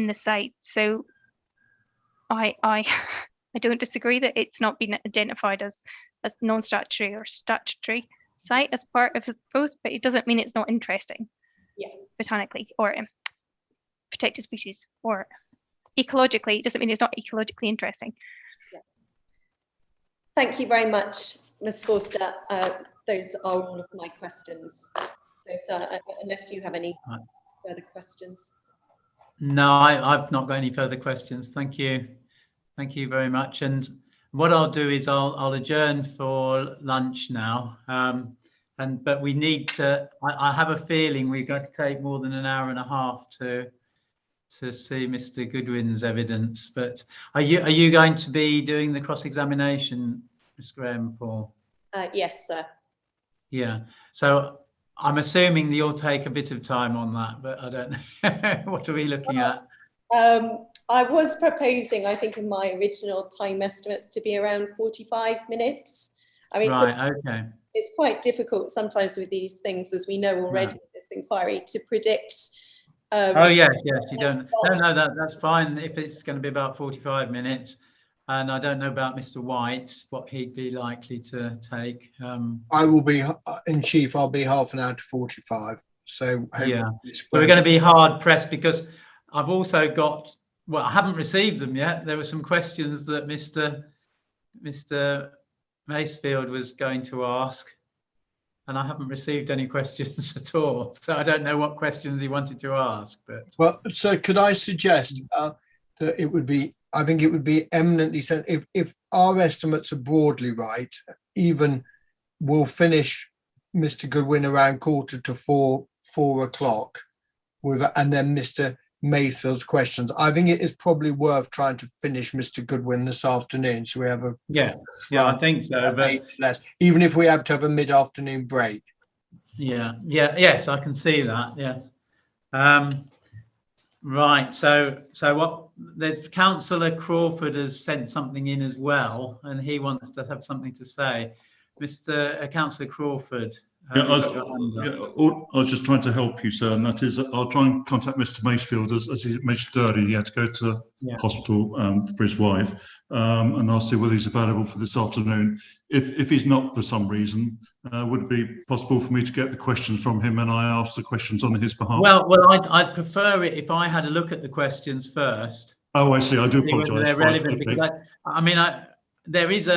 the site. So I don't disagree that it's not been identified as non-statutory or statutory site as part of the post, but it doesn't mean it's not interesting, yeah, botanically or protected species, or ecologically. It doesn't mean it's not ecologically interesting. yeah. Thank you very much, Ms. Forster. Those are all of my questions. So unless you have any further questions. No, I've not got any further questions. Thank you. Thank you very much. And what I'll do is I'll adjourn for lunch now. But we need to, I have a feeling we're going to take more than an hour and a half to see Mr. Goodwin's evidence. But are you going to be doing the cross-examination, Ms. Graham, Paul? Yes, sir. Yeah. So I'm assuming that you'll take a bit of time on that, but I don't know. What are we looking at? I was proposing, I think in my original time estimates, to be around 45 minutes. I mean, right, okay. It's quite difficult sometimes with these things, as we know already, this inquiry, to predict. Oh yes, you don't. No, that's fine if it's going to be about 45 minutes. And I don't know about Mr. White, what he'd be likely to take. I will be in chief. I'll be half an hour to 45. So yeah, so we're going to be hard pressed because I've also got. Well, I haven't received them yet. There were some questions that Mr. Macefield was going to ask. and I haven't received any questions at all. So I don't know what questions he wanted to ask, but Well, so could I suggest that it would be, I think it would be eminently if our estimates are broadly right, even we'll finish Mr. Goodwin around 3:45, 4 o'clock, and then Mr. Mayfield's questions. I think it is probably worth trying to finish Mr. Goodwin this afternoon, so we have a yeah, I think so. But less, even if we have to have a mid-afternoon break. yes, I can see that. Yes. Right. So what? There's Councillor Crawford has sent something in as well, and he wants to have something to say. Mr. Councillor Crawford. I was just trying to help you, sir, and that is, I'll try and contact Mr. Macefield. As he mentioned earlier, he had to go to hospital for his wife, and I'll see whether he's available for this afternoon. If he's not for some reason, would it be possible for me to get the questions from him and I ask the questions on his behalf? Well, I'd prefer it if I had a look at the questions first. Oh, I see. I do apologise. They're relevant because there is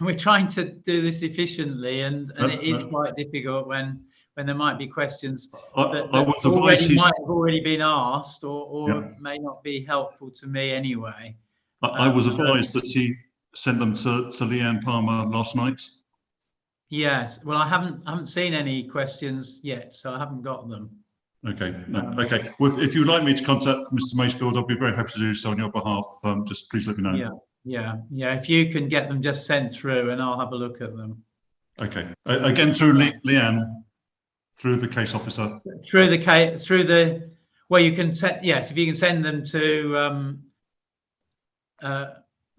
we're trying to do this efficiently, and it is quite difficult when there might be questions that might have already been asked or may not be helpful to me anyway. I was advised that he sent them to Leanne Palmer last night. Yes. Well, I haven't seen any questions yet, so I haven't got them. Okay. Okay. Well, if you'd like me to contact Mr. Macefield, I'll be very happy to do so on your behalf. Just please let me know. Yeah. If you can get them just sent through, and I'll have a look at them. Okay. Again, through Leanne, through the case officer. Well, you can send. Yes, if you can send them to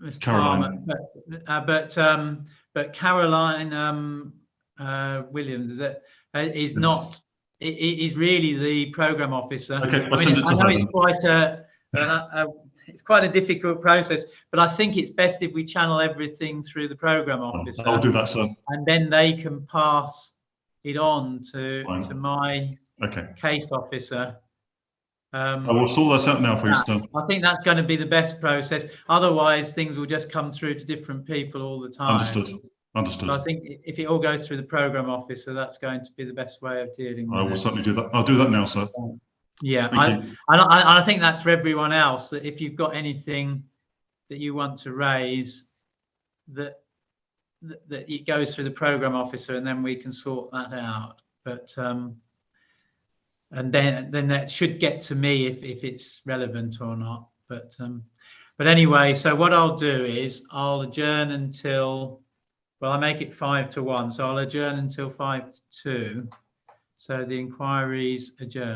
Ms. Caroline. Palmer, but Caroline Williams is not. Is really the program officer. Okay, I know it's quite a difficult process, but I think it's best if we channel everything through the program officer. I'll do that, sir. And then they can pass it on to my case officer. I will sort that out now for you, sir. I think that's going to be the best process. Otherwise, things will just come through to different people all the time. Understood. So I think if it all goes through the program officer, that's going to be the best way of dealing with it. I will certainly do that. I'll do that now, sir. Yeah, I think that's for everyone else, that if you've got anything that you want to raise, that it goes through the program officer, and then we can sort that out. But and then that should get to me if it's relevant or not. But anyway, so what I'll do is I'll adjourn until. Well, I make it 5 to 1, so I'll adjourn until 5 to 2. So the inquiry's adjourned.